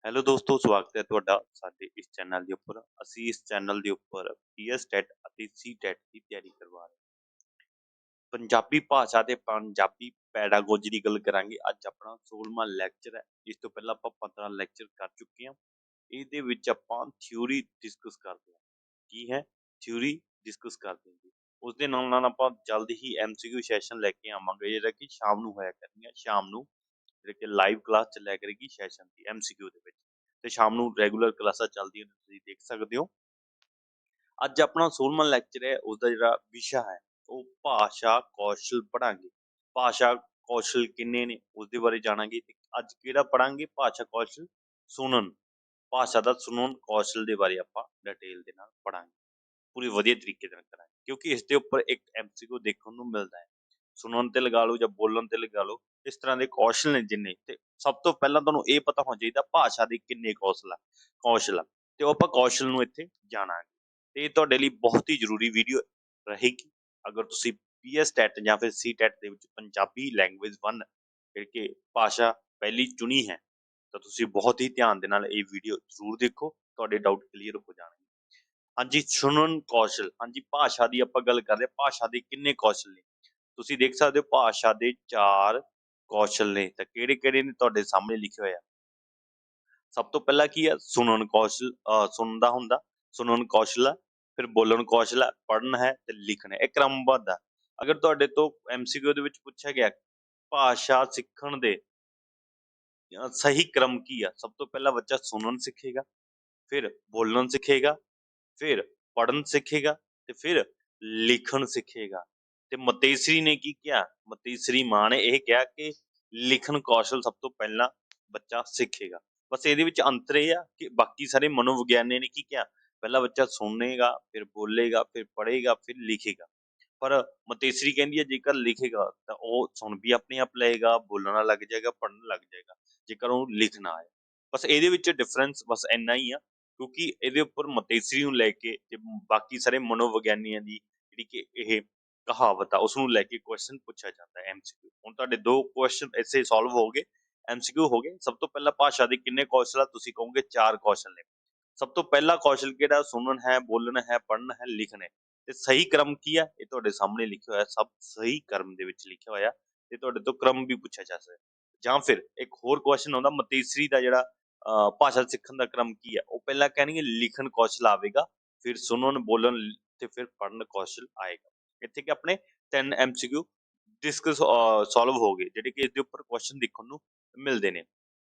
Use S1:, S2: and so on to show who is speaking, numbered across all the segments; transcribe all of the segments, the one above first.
S1: Hello ਦੋਸਤੋ, ਸਵਾਗਤ ਹੈ ਤੁਹਾਡਾ ਸਾਡੇ ਇਸ ਚੈਨਲ ਦੇ ਉੱਪਰ। ਅਸੀਂ ਇਸ ਚੈਨਲ ਦੇ ਉੱਪਰ ਪੀਐਸ ਟੈਟ ਅਤੇ ਸੀ ਟੈਟ ਦੀ ਤਿਆਰੀ ਕਰਵਾ ਰਹੇ ਹਾਂ। ਪੰਜਾਬੀ ਭਾਸ਼ਾ ਤੇ ਪੰਜਾਬੀ ਪੈਡਾਗੋਜੀ ਦੀ ਗੱਲ ਕਰਾਂਗੇ। ਅੱਜ ਆਪਣਾ 16ਵਾਂ ਲੈਕਚਰ ਹੈ। ਇਸ ਤੋਂ ਪਹਿਲਾਂ ਆਪਾਂ 15 ਲੈਕਚਰ ਕਰ ਚੁੱਕੇ ਹਾਂ। ਇਹਦੇ ਵਿੱਚ ਆਪਾਂ ਥਿਊਰੀ ਡਿਸਕਸ ਕਰਦੇ ਹਾਂ। ਕੀ ਹੈ? ਥਿਊਰੀ ਡਿਸਕਸ ਕਰਦੇ ਹਾਂ। ਉਸ ਦੇ ਨਾਲ ਨਾਲ ਆਪਾਂ ਜਲਦ ਹੀ ਐਮਸੀਕਿਊ ਸੈਸ਼ਨ ਲੈ ਕੇ ਆਵਾਂਗੇ, ਜਿਹੜਾ ਕਿ ਸ਼ਾਮ ਨੂੰ ਹੋਇਆ ਕਰਨਗੀਆਂ। ਸ਼ਾਮ ਨੂੰ ਜਿਹੜੇ ਕਿ ਲਾਈਵ ਕਲਾਸ ਚੱਲਿਆ ਕਰੇਗੀ ਸੈਸ਼ਨ ਦੀ ਐਮਸੀਕਿਊ ਦੇ ਵਿੱਚ, ਤੇ ਸ਼ਾਮ ਨੂੰ ਰੈਗੂਲਰ ਕਲਾਸਾਂ ਚੱਲਦੀਆਂ ਨੇ, ਤੁਸੀਂ ਦੇਖ ਸਕਦੇ ਹੋ। ਅੱਜ ਆਪਣਾ 16ਵਾਂ ਲੈਕਚਰ ਹੈ। ਉਹਦਾ ਜਿਹੜਾ ਵਿਸ਼ਾ ਹੈ ਉਹ ਭਾਸ਼ਾ ਕੌਸ਼ਲ ਪੜਾਂਗੇ। ਭਾਸ਼ਾ ਕੌਸ਼ਲ ਕਿੰਨੇ ਨੇ ਉਸਦੇ ਬਾਰੇ ਜਾਣਾਂਗੇ। ਤੇ ਅੱਜ ਕਿਹੜਾ ਪੜਾਂਗੇ? ਭਾਸ਼ਾ ਕੌਸ਼ਲ ਸੁਣਨ। ਭਾਸ਼ਾ ਦਾ ਸੁਣਨ ਕੌਸ਼ਲ ਦੇ ਬਾਰੇ ਆਪਾਂ ਡਿਟੇਲ ਦੇ ਨਾਲ ਪੜਾਂਗੇ, ਪੂਰੀ ਵਧੀਆ ਤਰੀਕੇ ਨਾਲ ਕਰਾਂਗੇ, ਕਿਉਂਕਿ ਇਸ ਦੇ ਉੱਪਰ ਇੱਕ ਐਮਸੀਕਿਊ ਦੇਖਣ ਨੂੰ ਮਿਲਦਾ ਹੈ। ਸੁਣਨ ਤੇ ਲਗਾ ਲਓ ਜਾਂ ਬੋਲਣ ਤੇ ਲਗਾ ਲਓ, ਇਸ ਤਰ੍ਹਾਂ ਦੇ ਕੌਸ਼ਲ ਨੇ ਜਿੰਨੇ। ਤੇ ਸਭ ਤੋਂ ਪਹਿਲਾਂ ਤੁਹਾਨੂੰ ਇਹ ਪਤਾ ਹੋਣਾ ਚਾਹੀਦਾ ਭਾਸ਼ਾ ਦੇ ਕਿੰਨੇ ਕੌਸ਼ਲ ਆ, ਤੇ ਉਹ ਆਪਾਂ ਕੌਸ਼ਲ ਨੂੰ ਇੱਥੇ ਜਾਣਾਂਗੇ। ਤੇ ਇਹ ਤੁਹਾਡੇ ਲਈ ਬਹੁਤ ਹੀ ਜ਼ਰੂਰੀ ਵੀਡੀਓ ਰਹੇਗੀ। ਅਗਰ ਤੁਸੀਂ ਪੀਐਸ ਟੈਟ ਜਾਂ ਫਿਰ ਸੀ ਟੈਟ ਦੇ ਵਿੱਚ ਪੰਜਾਬੀ ਲੈਂਗੁਏਜ 1 ਜਿਹੜੀ ਕਿ ਭਾਸ਼ਾ ਪਹਿਲੀ ਚੁਣੀ ਹੈ, ਤਾਂ ਤੁਸੀਂ ਬਹੁਤ ਹੀ ਧਿਆਨ ਦੇ ਨਾਲ ਇਹ ਵੀਡੀਓ ਜ਼ਰੂਰ ਦੇਖੋ, ਤੁਹਾਡੇ ਡਾਊਟ ਕਲੀਅਰ ਹੋ ਜਾਣਗੇ। ਹਾਂਜੀ, ਸੁਣਨ ਕੌਸ਼ਲ। ਹਾਂਜੀ, ਭਾਸ਼ਾ ਦੀ ਆਪਾਂ ਗੱਲ ਕਰਦੇ ਹਾਂ। ਭਾਸ਼ਾ ਦੇ ਕਿੰਨੇ ਕੌਸ਼ਲ ਨੇ ਤੁਸੀਂ ਦੇਖ ਸਕਦੇ ਹੋ। ਭਾਸ਼ਾ ਦੇ 4 ਕੌਸ਼ਲ ਨੇ, ਤਾਂ ਕਿਹੜੇ ਕਿਹੜੇ ਨੇ ਤੁਹਾਡੇ ਸਾਹਮਣੇ ਲਿਖੇ ਹੋਏ ਆ। ਸਭ ਤੋਂ ਪਹਿਲਾਂ ਕੀ ਆ? ਸੁਣਨ ਕੌਸ਼ਲ, ਸੁਣਨ ਦਾ ਹੁੰਦਾ, ਸੁਣਨ ਕੌਸ਼ਲ ਆ। ਫਿਰ ਬੋਲਣ ਕੌਸ਼ਲ ਹੈ, ਪੜ੍ਹਨ ਹੈ ਤੇ ਲਿਖਣ ਹੈ। ਇਹ ਕ੍ਰਮਬੱਧ ਆ। ਅਗਰ ਤੁਹਾਡੇ ਤੋਂ ਐਮਸੀਕਿਊ ਦੇ ਵਿੱਚ ਪੁੱਛਿਆ ਗਿਆ ਭਾਸ਼ਾ ਸਿੱਖਣ ਦੇ ਸਹੀ ਕ੍ਰਮ ਕੀ ਆ, ਸਭ ਤੋਂ ਪਹਿਲਾਂ ਬੱਚਾ ਸੁਣਨ ਸਿੱਖੇਗਾ, ਫਿਰ ਬੋਲਣ ਸਿੱਖੇਗਾ, ਫਿਰ ਪੜ੍ਹਨ ਸਿੱਖੇਗਾ ਤੇ ਫਿਰ ਲਿਖਣ ਸਿੱਖੇਗਾ। ਤੇ ਮਤੇਸਰੀ ਨੇ ਕੀ ਕਿਹਾ? ਮਤੇਸਰੀ ਮਾਂ ਨੇ ਇਹ ਕਿਹਾ ਕਿ ਲਿਖਣ ਕੌਸ਼ਲ ਸਭ ਤੋਂ ਪਹਿਲਾਂ ਬੱਚਾ ਸਿੱਖੇਗਾ। ਬਸ ਇਹਦੇ ਵਿੱਚ ਅੰਤਰ ਇਹ ਆ ਕਿ ਬਾਕੀ ਸਾਰੇ ਮਨੋਵਿਗਿਆਨੀ ਨੇ ਕੀ ਕਿਹਾ? ਪਹਿਲਾਂ ਬੱਚਾ ਸੁਣੇਗਾ, ਫਿਰ ਬੋਲੇਗਾ, ਫਿਰ ਪੜ੍ਹੇਗਾ, ਫਿਰ ਲਿਖੇਗਾ। ਪਰ ਮਤੇਸਰੀ ਕਹਿੰਦੀ ਹੈ ਜੇਕਰ ਲਿਖੇਗਾ ਤਾਂ ਉਹ ਸੁਣ ਵੀ ਆਪਣੇ ਆਪ ਲਏਗਾ, ਬੋਲਣਾ ਲੱਗ ਜਾਏਗਾ, ਪੜ੍ਹਨ ਲੱਗ ਜਾਏਗਾ, ਜੇਕਰ ਉਹ ਲਿਖਣਾ ਆਏ। ਬਸ ਇਹਦੇ ਵਿੱਚ ਡਿਫਰੈਂਸ ਬਸ ਇੰਨਾ ਹੀ ਆ, ਕਿਉਂਕਿ ਇਹਦੇ ਉੱਪਰ ਮਤੇਸਰੀ ਨੂੰ ਲੈ ਕੇ ਤੇ ਬਾਕੀ ਸਾਰੇ ਮਨੋਵਿਗਿਆਨੀਆਂ ਦੀ ਜਿਹੜੀ ਕਿ ਇਹ ਕਹਾਵਤ ਆ, ਉਸਨੂੰ ਲੈ ਕੇ ਕੁਐਸਚਨ ਪੁੱਛਿਆ ਜਾਂਦਾ ਹੈ ਐਮਸੀਕਿਊ। ਹੁਣ ਤੁਹਾਡੇ 2 ਕੁਐਸਚਨ ਐਸੇ ਸੋਲਵ ਹੋ ਗਏ, ਐਮਸੀਕਿਊ ਹੋ ਗਏ। ਸਭ ਤੋਂ ਪਹਿਲਾਂ ਭਾਸ਼ਾ ਦੇ ਕਿੰਨੇ ਕੌਸ਼ਲ ਆ? ਤੁਸੀਂ ਕਹੋਗੇ 4 ਕੌਸ਼ਲ ਨੇ। ਸਭ ਤੋਂ ਪਹਿਲਾ ਕੌਸ਼ਲ ਕਿਹੜਾ? ਸੁਣਨ ਹੈ, ਬੋਲਣ ਹੈ, ਪੜ੍ਹਨ ਹੈ, ਲਿਖਣ ਹੈ। ਤੇ ਸਹੀ ਕ੍ਰਮ ਕੀ ਆ? ਇਹ ਤੁਹਾਡੇ ਸਾਹਮਣੇ ਲਿਖਿਆ ਹੋਇਆ, ਸਭ ਸਹੀ ਕ੍ਰਮ ਦੇ ਵਿੱਚ ਲਿਖਿਆ ਹੋਇਆ। ਤੇ ਤੁਹਾਡੇ ਤੋਂ ਕ੍ਰਮ ਵੀ ਪੁੱਛਿਆ ਜਾ ਸਕਦਾ। ਜਾਂ ਫਿਰ ਇੱਕ ਹੋਰ ਕੁਐਸਚਨ ਆਉਂਦਾ, ਮਤੇਸਰੀ ਦਾ ਜਿਹੜਾ ਭਾਸ਼ਾ ਸਿੱਖਣ ਦਾ ਕ੍ਰਮ ਕੀ ਹੈ? ਉਹ ਪਹਿਲਾਂ ਕਹਿਣਗੇ ਲਿਖਣ ਕੌਸ਼ਲ ਆਵੇਗਾ, ਫਿਰ ਸੁਣਨ, ਬੋਲਣ ਤੇ ਫਿਰ ਪੜ੍ਹਨ ਕੌਸ਼ਲ ਆਏਗਾ। ਇੱਥੇ ਕਿ ਆਪਣੇ 3 ਐਮਸੀਕਿਊ ਡਿਸਕਸ ਸੋਲਵ ਹੋ ਗਏ, ਜਿਹੜੇ ਕਿ ਇਹਦੇ ਉੱਪਰ ਕੁਐਸਚਨ ਦੇਖਣ ਨੂੰ ਮਿਲਦੇ ਨੇ।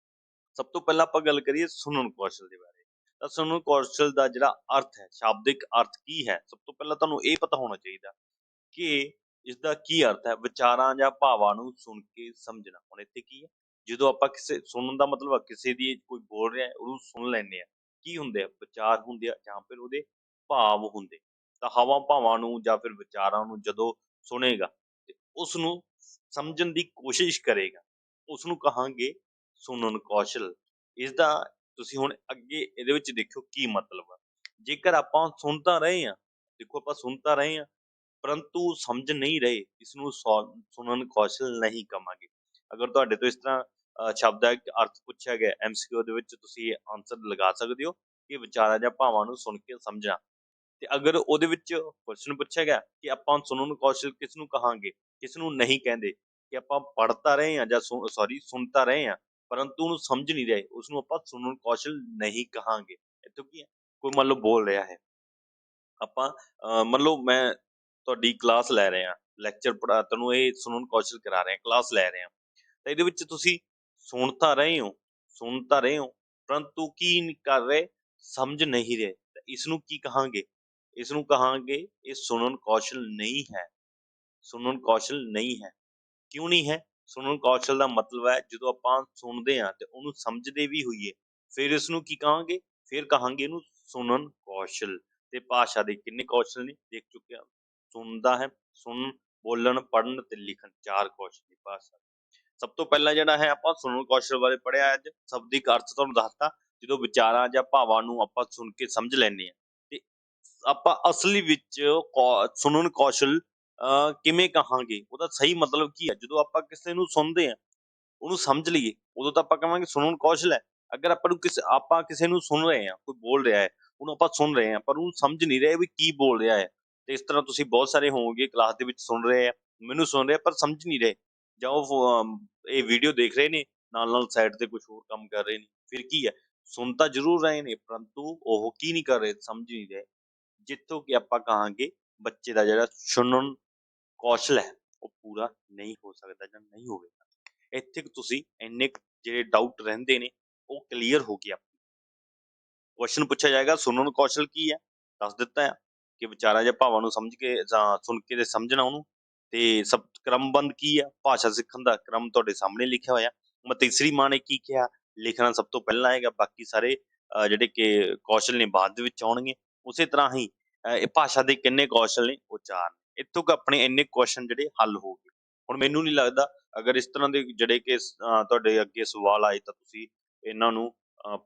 S1: ਸਭ ਤੋਂ ਪਹਿਲਾਂ ਆਪਾਂ ਗੱਲ ਕਰੀਏ ਸੁਣਨ ਕੌਸ਼ਲ ਦੇ ਬਾਰੇ। ਤਾਂ ਸੁਣਨ ਕੌਸ਼ਲ ਦਾ ਜਿਹੜਾ ਅਰਥ ਹੈ, ਸ਼ਾਬਦਿਕ ਅਰਥ ਕੀ ਹੈ? ਸਭ ਤੋਂ ਪਹਿਲਾਂ ਤੁਹਾਨੂੰ ਇਹ ਪਤਾ ਹੋਣਾ ਚਾਹੀਦਾ ਕਿ ਇਸਦਾ ਕੀ ਅਰਥ ਹੈ। ਵਿਚਾਰਾਂ ਜਾਂ ਭਾਵਾਂ ਨੂੰ ਸੁਣ ਕੇ ਸਮਝਣਾ। ਹੁਣ ਇੱਥੇ ਕੀ ਹੈ? ਜਦੋਂ ਆਪਾਂ ਕਿਸੇ ਸੁਣਨ ਦਾ ਮਤਲਬ ਆ ਕਿਸੇ ਦੀ ਕੋਈ ਬੋਲ ਰਿਹਾ ਉਹਨੂੰ ਸੁਣ ਲੈਂਦੇ ਆ, ਕੀ ਹੁੰਦੇ ਆ? ਵਿਚਾਰ ਹੁੰਦੇ ਆ ਜਾਂ ਫਿਰ ਉਹਦੇ ਭਾਵ ਹੁੰਦੇ। ਤਾਂ ਹਵਾਂ ਭਾਵਾਂ ਨੂੰ ਜਾਂ ਫਿਰ ਵਿਚਾਰਾਂ ਨੂੰ ਜਦੋਂ ਸੁਣੇਗਾ ਤੇ ਉਸ ਨੂੰ ਸਮਝਣ ਦੀ ਕੋਸ਼ਿਸ਼ ਕਰੇਗਾ, ਉਸ ਨੂੰ ਕਹਾਂਗੇ ਸੁਣਨ ਕੌਸ਼ਲ। ਇਸਦਾ ਤੁਸੀਂ ਹੁਣ ਅੱਗੇ ਇਹਦੇ ਵਿੱਚ ਦੇਖੋ ਕੀ ਮਤਲਬ ਆ। ਜੇਕਰ ਆਪਾਂ ਸੁਣ ਤਾਂ ਰਹੇ ਹਾਂ, ਦੇਖੋ ਆਪਾਂ ਸੁਣ ਤਾਂ ਰਹੇ ਹਾਂ ਪਰੰਤੂ ਸਮਝ ਨਹੀਂ ਰਹੇ, ਇਸਨੂੰ ਸੁਣਨ ਕੌਸ਼ਲ ਨਹੀਂ ਕਵਾਂਗੇ। ਅਗਰ ਤੁਹਾਡੇ ਤੋਂ ਇਸ ਤਰ੍ਹਾਂ ਸ਼ਬਦ ਦਾ ਅਰਥ ਪੁੱਛਿਆ ਗਿਆ ਐਮਸੀਕਿਊ ਦੇ ਵਿੱਚ, ਤੁਸੀਂ ਆਨਸਰ ਲਗਾ ਸਕਦੇ ਹੋ ਕਿ ਵਿਚਾਰਾਂ ਜਾਂ ਭਾਵਾਂ ਨੂੰ ਸੁਣ ਕੇ ਸਮਝਣਾ। ਤੇ ਅਗਰ ਉਹਦੇ ਵਿੱਚ ਕੁਐਸਚਨ ਪੁੱਛਿਆ ਗਿਆ ਕਿ ਆਪਾਂ ਸੁਣਨ ਕੌਸ਼ਲ ਕਿਸ ਨੂੰ ਕਹਾਂਗੇ, ਕਿਸ ਨੂੰ ਨਹੀਂ ਕਹਿੰਦੇ, ਕਿ ਆਪਾਂ ਪੜ੍ਹ ਤਾਂ ਰਹੇ ਹਾਂ ਜਾਂ ਸੁਣ ਤਾਂ ਰਹੇ ਹਾਂ ਪਰੰਤੂ ਉਹਨੂੰ ਸਮਝ ਨਹੀਂ ਰਹੇ, ਉਸਨੂੰ ਆਪਾਂ ਸੁਣਨ ਕੌਸ਼ਲ ਨਹੀਂ ਕਹਾਂਗੇ। ਇੱਥੋਂ ਕੀ ਹੈ? ਕੋਈ ਮੰਨ ਲਓ ਬੋਲ ਰਿਹਾ ਹੈ, ਆਪਾਂ ਮੰਨ ਲਓ ਮੈਂ ਤੁਹਾਡੀ ਕਲਾਸ ਲੈ ਰਹੇ ਹਾਂ, ਲੈਕਚਰ ਪੜ੍ਹਾ, ਤੁਹਾਨੂੰ ਇਹ ਸੁਣਨ ਕੌਸ਼ਲ ਕਰਾ ਰਹੇ ਹਾਂ, ਕਲਾਸ ਲੈ ਰਹੇ ਹਾਂ। ਤਾਂ ਇਹਦੇ ਵਿੱਚ ਤੁਸੀਂ ਸੁਣ ਤਾਂ ਰਹੇ ਹੋ, ਪਰੰਤੂ ਕੀ ਨਹੀਂ ਕਰ ਰਹੇ? ਸਮਝ ਨਹੀਂ ਰਹੇ। ਤਾਂ ਇਸ ਨੂੰ ਕੀ ਕਹਾਂਗੇ? ਇਸ ਨੂੰ ਕਹਾਂਗੇ ਇਹ ਸੁਣਨ ਕੌਸ਼ਲ ਨਹੀਂ ਹੈ। ਸੁਣਨ ਕੌਸ਼ਲ ਨਹੀਂ ਹੈ। ਕਿਉਂ ਨਹੀਂ ਹੈ? ਸੁਣਨ ਕੌਸ਼ਲ ਦਾ ਮਤਲਬ ਹੈ ਜਦੋਂ ਆਪਾਂ ਸੁਣਦੇ ਹਾਂ ਤੇ ਉਹਨੂੰ ਸਮਝਦੇ ਵੀ ਹੋਈਏ, ਫਿਰ ਇਸ ਨੂੰ ਕੀ ਕਹਾਂਗੇ? ਫਿਰ ਕਹਾਂਗੇ ਇਹਨੂੰ ਸੁਣਨ ਕੌਸ਼ਲ। ਤੇ ਭਾਸ਼ਾ ਦੇ ਕਿੰਨੇ ਕੌਸ਼ਲ ਨੇ ਦੇਖ ਚੁੱਕੇ ਹਾਂ। ਸੁਣਦਾ ਹੈ, ਸੁਣਨ, ਬੋਲਣ, ਪੜ੍ਹਨ ਤੇ ਲਿਖਣ, 4 ਕੌਸ਼ਲ ਨੇ ਭਾਸ਼ਾ। ਸਭ ਤੋਂ ਪਹਿਲਾਂ ਜਿਹੜਾ ਹੈ ਆਪਾਂ ਸੁਣਨ ਕੌਸ਼ਲ ਬਾਰੇ ਪੜ੍ਹਿਆ। ਅੱਜ ਸ਼ਬਦਿਕ ਅਰਥ ਤੁਹਾਨੂੰ ਦੱਸਤਾ। ਜਦੋਂ ਵਿਚਾਰਾਂ ਜਾਂ ਭਾਵਾਂ ਨੂੰ ਆਪਾਂ ਸੁਣ ਕੇ ਸਮਝ ਲੈਂਦੇ ਹਾਂ, ਤੇ ਆਪਾਂ ਅਸਲੀ ਵਿੱਚ ਸੁਣਨ ਕੌਸ਼ਲ ਕਿਵੇਂ ਕਹਾਂਗੇ? ਉਹਦਾ ਸਹੀ ਮਤਲਬ ਕੀ ਹੈ? ਜਦੋਂ ਆਪਾਂ ਕਿਸੇ ਨੂੰ ਸੁਣਦੇ ਹਾਂ, ਉਹਨੂੰ ਸਮਝ ਲਈਏ, ਉਦੋਂ ਤਾਂ ਆਪਾਂ ਕਹਾਂਗੇ ਸੁਣਨ ਕੌਸ਼ਲ ਹੈ। ਅਗਰ ਆਪਾਂ ਕਿਸੇ ਨੂੰ ਸੁਣ ਰਹੇ ਹਾਂ, ਕੋਈ ਬੋਲ ਰਿਹਾ ਹੈ, ਉਹਨੂੰ ਆਪਾਂ ਸੁਣ ਰਹੇ ਹਾਂ, ਪਰ ਉਹਨੂੰ ਸਮਝ ਨਹੀਂ ਰਹੇ ਵੀ ਕੀ ਬੋਲ ਰਿਹਾ ਹੈ। ਤੇ ਇਸ ਤਰ੍ਹਾਂ ਤੁਸੀਂ ਬਹੁਤ ਸਾਰੇ ਹੋਵੋਗੇ ਕਲਾਸ ਦੇ ਵਿੱਚ ਸੁਣ ਰਹੇ ਆ, ਮੈਨੂੰ ਸੁਣ ਰਹੇ ਆ, ਪਰ ਸਮਝ ਨਹੀਂ ਰਹੇ, ਜਾਂ ਇਹ ਵੀਡੀਓ ਦੇਖ ਰਹੇ ਨੇ, ਨਾਲ ਸਾਈਡ ਤੇ ਕੁਝ ਹੋਰ ਕੰਮ ਕਰ ਰਹੇ ਨੇ। ਫਿਰ ਕੀ ਹੈ, ਸੁਣ ਤਾਂ ਜ਼ਰੂਰ ਰਹੇ ਨੇ, ਪਰੰਤੂ ਉਹ ਕੀ ਨਹੀਂ ਕਰ ਰਹੇ, ਸਮਝ ਨਹੀਂ ਰਹੇ। ਜਿੱਥੋਂ ਕਿ ਆਪਾਂ ਕਹਾਂਗੇ ਬੱਚੇ ਦਾ ਜਿਹੜਾ ਸੁਣਨ ਕੌਸ਼ਲ ਹੈ ਉਹ ਪੂਰਾ ਨਹੀਂ ਹੋ ਸਕਦਾ ਜਾਂ ਨਹੀਂ ਹੋਵੇਗਾ। ਇੱਥੇ ਤੁਸੀਂ ਇੰਨੇ ਜਿਹੜੇ ਡਾਊਟ ਰਹਿੰਦੇ ਨੇ ਉਹ ਕਲੀਅਰ ਹੋ ਗਿਆ। ਕੁਐਸਚਨ ਪੁੱਛਿਆ ਜਾਏਗਾ, ਸੁਣਨ ਕੌਸ਼ਲ ਕੀ ਹੈ, ਦੱਸ ਦਿੱਤਾ ਹੈ ਕਿ ਵਿਚਾਰਾਂ ਜਾਂ ਭਾਵਾਂ ਨੂੰ ਸਮਝ ਕੇ ਜਾਂ ਸੁਣ ਕੇ ਤੇ ਸਮਝਣਾ ਉਹਨੂੰ। ਤੇ ਸਭ ਕ੍ਰਮਬੰਧ ਕੀ ਆ, ਭਾਸ਼ਾ ਸਿੱਖਣ ਦਾ ਕ੍ਰਮ ਤੁਹਾਡੇ ਸਾਹਮਣੇ ਲਿਖਿਆ ਹੋਇਆ। ਤੀਸਰੀ ਮਾਂ ਨੇ ਕੀ ਕਿਹਾ, ਲਿਖਣਾ ਸਭ ਤੋਂ ਪਹਿਲਾਂ ਆਏਗਾ, ਬਾਕੀ ਸਾਰੇ ਜਿਹੜੇ ਕਿ ਕੌਸ਼ਲ ਨੇ ਬਾਅਦ ਦੇ ਵਿੱਚ ਆਉਣਗੇ। ਉਸੇ ਤਰ੍ਹਾਂ ਹੀ ਇਹ ਭਾਸ਼ਾ ਦੇ ਕਿੰਨੇ ਕੌਸ਼ਲ ਨੇ, ਉਹ 4 ਨੇ। ਇੱਥੋਂ ਕਿ ਆਪਣੇ ਇੰਨੇ ਕੁਐਸਚਨ ਜਿਹੜੇ ਹੱਲ ਹੋ ਗਏ। ਹੁਣ ਮੈਨੂੰ ਨਹੀਂ ਲੱਗਦਾ ਅਗਰ ਇਸ ਤਰ੍ਹਾਂ ਦੇ ਜਿਹੜੇ ਕਿ ਤੁਹਾਡੇ ਅੱਗੇ ਸਵਾਲ ਆਏ ਤਾਂ ਤੁਸੀਂ ਇਹਨਾਂ ਨੂੰ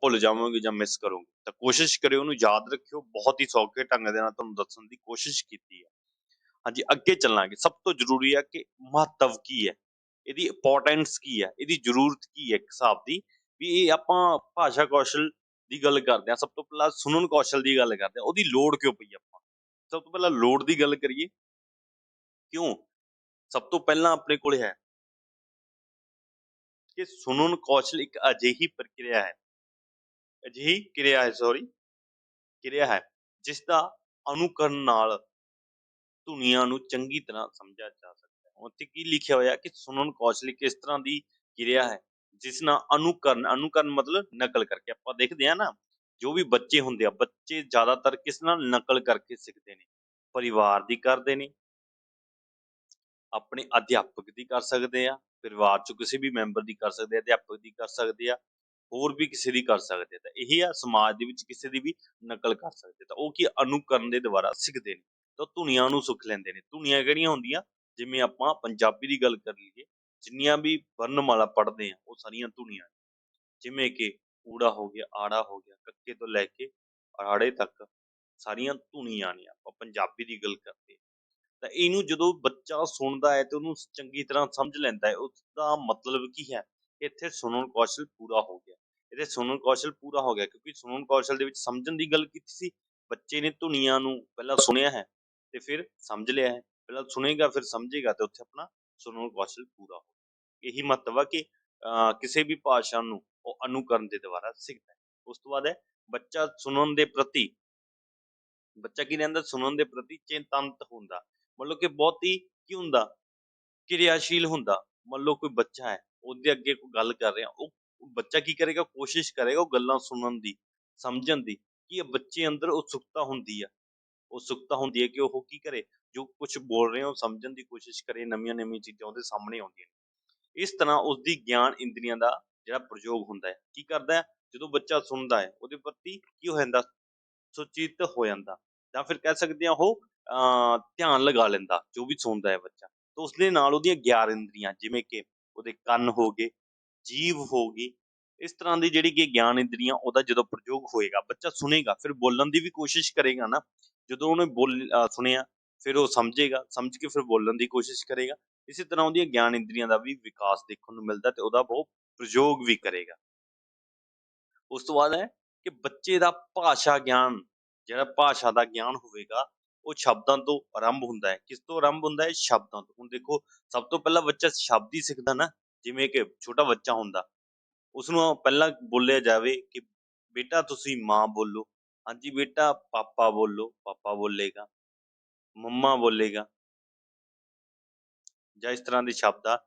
S1: ਭੁੱਲ ਜਾਵੋਗੇ ਜਾਂ ਮਿਸ ਕਰੋਗੇ। ਤਾਂ ਕੋਸ਼ਿਸ਼ ਕਰਿਓ ਉਹਨੂੰ ਯਾਦ ਰੱਖਿਓ, ਬਹੁਤ ਹੀ ਸੌਖੇ ਢੰਗ ਦੇ ਨਾਲ ਤੁਹਾਨੂੰ ਦੱਸਣ ਦੀ ਕੋਸ਼ਿਸ਼ ਕੀਤੀ ਹੈ। ਹਾਂਜੀ, ਅੱਗੇ ਚੱਲਾਂਗੇ। ਸਭ ਤੋਂ ਜ਼ਰੂਰੀ ਹੈ ਕਿ ਮਹੱਤਵ ਕੀ ਹੈ, ਇਹਦੀ ਇੰਪੋਰਟੈਂਸ ਕੀ ਹੈ, ਇਹਦੀ ਜ਼ਰੂਰਤ ਕੀ ਹੈ ਇੱਕ ਹਿਸਾਬ ਦੀ। ਵੀ ਇਹ ਆਪਾਂ ਭਾਸ਼ਾ ਕੌਸ਼ਲ ਦੀ ਗੱਲ ਕਰਦੇ ਹਾਂ, ਸਭ ਤੋਂ ਪਹਿਲਾਂ ਸੁਣਨ ਕੌਸ਼ਲ ਦੀ ਗੱਲ ਕਰਦੇ ਹਾਂ, ਉਹਦੀ ਲੋੜ ਕਿਉਂ ਪਈ ਆਪਾਂ। ਸਭ ਤੋਂ ਪਹਿਲਾਂ ਲੋੜ ਦੀ ਗੱਲ ਕਰੀਏ, ਕਿਉਂ ਸਭ ਤੋਂ ਪਹਿਲਾਂ ਆਪਣੇ ਕੋਲ ਹੈ ਕਿ ਸੁਣਨ ਕੌਸ਼ਲ ਇੱਕ ਅਜਿਹੀ ਪ੍ਰਕਿਰਿਆ ਹੈ, ਅਜਿਹੀ ਕਿਰਿਆ ਹੈ ਜਿਸ ਦਾ ਅਨੁਕਰਨ ਨਾਲ ਧੁਨੀਆਂ ਨੂੰ ਚੰਗੀ ਤਰ੍ਹਾਂ ਸਮਝਿਆ ਜਾ ਸਕਦਾ ਹੈ। ਉੱਥੇ ਕੀ ਲਿਖਿਆ ਹੋਇਆ ਕਿ ਸੁਣਨ ਕੌਸ਼ਲ ਇੱਕ ਇਸ ਤਰ੍ਹਾਂ ਦੀ ਕਿਰਿਆ ਹੈ ਜਿਸ ਨਾਲ ਅਨੁਕਰਨ ਮਤਲਬ ਨਕਲ ਕਰਕੇ। ਆਪਾਂ ਦੇਖਦੇ ਹਾਂ ਨਾ, ਜੋ ਵੀ ਬੱਚੇ ਹੁੰਦੇ ਆ, ਬੱਚੇ ਜ਼ਿਆਦਾਤਰ ਕਿਸ ਨਾਲ ਨਕਲ ਕਰਕੇ ਸਿੱਖਦੇ ਨੇ, ਪਰਿਵਾਰ ਦੀ ਕਰਦੇ ਨੇ, ਆਪਣੇ ਅਧਿਆਪਕ ਦੀ ਕਰ ਸਕਦੇ ਆ, ਪਰਿਵਾਰ ਚੋਂ ਕਿਸੇ ਵੀ ਮੈਂਬਰ ਦੀ ਕਰ ਸਕਦੇ ਆ, ਅਧਿਆਪਕ ਦੀ ਕਰ ਸਕਦੇ ਆ, ਹੋਰ ਵੀ ਕਿਸੇ ਦੀ ਕਰ ਸਕਦੇ ਆ। ਤਾਂ ਇਹ ਆ, ਸਮਾਜ ਦੇ ਵਿੱਚ ਕਿਸੇ ਦੀ ਵੀ ਨਕਲ ਕਰ ਸਕਦੇ। ਤਾਂ ਉਹ ਕੀ ਅਨੁਕਰਨ ਦੇ ਦੁਆਰਾ ਸਿੱਖਦੇ ਨੇ, ਤਾਂ ਧੁਨੀਆਂ ਨੂੰ ਸੁੱਖ ਲੈਂਦੇ ਨੇ। ਧੁਨੀਆਂ ਕਿਹੜੀਆਂ ਹੁੰਦੀਆਂ, ਜਿਵੇਂ ਆਪਾਂ ਪੰਜਾਬੀ ਦੀ ਗੱਲ ਕਰ ਲਈਏ, ਜਿੰਨੀਆਂ ਵੀ ਵਰਨਮਾਲਾ ਪੜ੍ਹਦੇ ਆ ਉਹ ਸਾਰੀਆਂ ਧੁਨੀਆਂ, ਜਿਵੇਂ ਕਿ ਊੜਾ ਹੋ ਗਿਆ, ਆੜਾ ਹੋ ਗਿਆ, ਕੱਕੇ ਤੋਂ ਲੈ ਕੇ ਆੜੇ ਤੱਕ ਸਾਰੀਆਂ ਧੁਨੀਆਂ ਨੇ। ਆਪਾਂ ਪੰਜਾਬੀ ਦੀ ਗੱਲ ਕਰਦੇ, ਤਾਂ ਇਹਨੂੰ ਜਦੋਂ ਬੱਚਾ ਸੁਣਦਾ ਹੈ ਤੇ ਉਹਨੂੰ ਚੰਗੀ ਤਰ੍ਹਾਂ ਸਮਝ ਲੈਂਦਾ ਹੈ, ਉਸਦਾ ਮਤਲਬ ਕੀ ਹੈ, ਇੱਥੇ ਸੁਣਨ ਕੌਸ਼ਲ ਪੂਰਾ ਹੋ ਗਿਆ। ਇਹਦੇ ਸੁਣਨ ਕੌਸ਼ਲ ਪੂਰਾ ਹੋ ਗਿਆ, ਕਿਉਂਕਿ ਸੁਣਨ ਕੌਸ਼ਲ ਦੇ ਵਿੱਚ ਸਮਝਣ ਦੀ ਗੱਲ ਕੀਤੀ ਸੀ। ਬੱਚੇ ਨੇ ਧੁਨੀਆਂ ਨੂੰ ਪਹਿਲਾਂ ਸੁਣਿਆ ਹੈ ਤੇ ਫਿਰ ਸਮਝ ਲਿਆ ਹੈ, ਪਹਿਲਾਂ ਸੁਣੇਗਾ ਫਿਰ ਸਮਝੇਗਾ, ਤੇ ਉੱਥੇ ਆਪਣਾ ਸੁਣਨ ਕੌਸ਼ਲ ਪੂਰਾ ਹੋ ਗਿਆ। ਇਹੀ ਮਹੱਤਵ ਆ ਕਿ ਕਿਸੇ ਵੀ ਭਾਸ਼ਾ ਨੂੰ ਉਹ ਅਨੁਕਰਨ ਦੇ ਦੁਆਰਾ ਸਿੱਖਦਾ ਹੈ। ਉਸ ਤੋਂ ਬਾਅਦ ਹੈ ਬੱਚਾ ਸੁਣਨ ਦੇ ਪ੍ਰਤੀ, ਬੱਚਾ ਕੀ ਰਹਿੰਦਾ, ਸੁਣਨ ਦੇ ਪ੍ਰਤੀ ਚਿੰਤਤ ਹੁੰਦਾ, ਮਤਲਬ ਕਿ ਬਹੁਤ ਹੀ ਕੀ ਹੁੰਦਾ, ਕਿਰਿਆਸ਼ੀਲ ਹੁੰਦਾ। ਮੰਨ ਲਓ ਕੋਈ ਬੱਚਾ ਹੈ, ਉਹਦੇ ਅੱਗੇ ਕੋਈ ਗੱਲ ਕਰ ਰਿਹਾ, ਉਹ ਬੱਚਾ ਕੀ ਕਰੇਗਾ, ਕੋਸ਼ਿਸ਼ ਕਰੇਗਾ ਉਹ ਗੱਲਾਂ ਸੁਣਨ ਦੀ, ਸਮਝਣ ਦੀ। ਕੀ ਬੱਚੇ ਅੰਦਰ ਉਤਸੁਕਤਾ ਹੁੰਦੀ ਆ, ਉਤਸੁਕਤਾ ਹੁੰਦੀ ਹੈ ਕਿ ਉਹ ਕੀ ਕਰੇ, ਜੋ ਕੁਝ ਬੋਲ ਰਹੇ ਉਹ ਸਮਝਣ ਦੀ ਕੋਸ਼ਿਸ਼ ਕਰੇ, ਨਵੀਆਂ ਨਵੀਆਂ ਚੀਜ਼ਾਂ ਉਹਦੇ ਸਾਹਮਣੇ ਆਉਂਦੀਆਂ ਨੇ। ਇਸ ਤਰ੍ਹਾਂ ਉਸਦੀ ਗਿਆਨ ਇੰਦਰੀਆਂ ਦਾ ਜਿਹੜਾ ਪ੍ਰਯੋਗ ਹੁੰਦਾ ਹੈ, ਕੀ ਕਰਦਾ ਹੈ, ਜਦੋਂ ਬੱਚਾ ਸੁਣਦਾ ਹੈ ਉਹਦੇ ਪ੍ਰਤੀ ਕੀ ਹੋ ਜਾਂਦਾ, ਸੁਚੇਤ ਹੋ ਜਾਂਦਾ, ਜਾਂ ਫਿਰ ਕਹਿ ਸਕਦੇ ਹਾਂ ਉਹ ਧਿਆਨ ਲਗਾ ਲੈਂਦਾ ਜੋ ਵੀ ਸੁਣਦਾ ਹੈ ਬੱਚਾ। ਤਾਂ ਉਸਦੇ ਨਾਲ ਉਹਦੀਆਂ 11 ਇੰਦਰੀਆਂ, ਜਿਵੇਂ ਕਿ ਉਹਦੇ ਕੰਨ ਹੋ ਗਏ, ਜੀਭ ਹੋ ਗਈ, ਇਸ ਤਰ੍ਹਾਂ ਦੀ ਜਿਹੜੀ ਕਿ ਗਿਆਨ ਇੰਦਰੀਆਂ, ਉਹਦਾ ਜਦੋਂ ਪ੍ਰਯੋਗ ਹੋਏਗਾ, ਬੱਚਾ ਸੁਣੇਗਾ, ਫਿਰ ਬੋਲਣ ਦੀ ਵੀ ਕੋਸ਼ਿਸ਼ ਕਰੇਗਾ ਨਾ। ਜਦੋਂ ਉਹਨੇ ਸੁਣਿਆ, ਫਿਰ ਉਹ ਸਮਝੇਗਾ, ਸਮਝ ਕੇ ਫਿਰ ਬੋਲਣ ਦੀ ਕੋਸ਼ਿਸ਼ ਕਰੇਗਾ। ਇਸੇ ਤਰ੍ਹਾਂ ਉਹਦੀਆਂ ਗਿਆਨ ਇੰਦਰੀਆਂ ਦਾ ਵੀ ਵਿਕਾਸ ਦੇਖਣ ਨੂੰ ਮਿਲਦਾ ਤੇ ਉਹਦਾ ਬਹੁਤ ਪ੍ਰਯੋਗ ਵੀ ਕਰੇਗਾ। ਉਸ ਤੋਂ ਬਾਅਦ ਹੈ ਕਿ ਬੱਚੇ ਦਾ ਭਾਸ਼ਾ ਗਿਆਨ, ਜਿਹੜਾ ਭਾਸ਼ਾ ਦਾ ਗਿਆਨ ਹੋਵੇਗਾ, ਉਹ ਸ਼ਬਦਾਂ ਤੋਂ ਆਰੰਭ ਹੁੰਦਾ ਹੈ। ਕਿਸ ਤੋਂ ਆਰੰਭ ਹੁੰਦਾ ਹੈ, ਸ਼ਬਦਾਂ ਤੋਂ। ਹੁਣ ਦੇਖੋ, ਸਭ ਤੋਂ ਪਹਿਲਾਂ ਬੱਚਾ ਸ਼ਬਦ ਹੀ ਸਿੱਖਦਾ ਨਾ। ਜਿਵੇਂ ਕਿ ਛੋਟਾ ਬੱਚਾ ਹੁੰਦਾ, ਉਸਨੂੰ ਪਹਿਲਾਂ ਬੋਲਿਆ ਜਾਵੇ ਕਿ ਬੇਟਾ ਤੁਸੀਂ ਮਾਂ ਬੋਲੋ, ਹਾਂਜੀ ਬੇਟਾ ਪਾਪਾ ਬੋਲੋ, ਪਾਪਾ ਬੋਲੇਗਾ, ਮੰਮਾ ਬੋਲੇਗਾ, ਜਾਂ ਇਸ ਤਰ੍ਹਾਂ ਦੇ ਸ਼ਬਦ ਆ,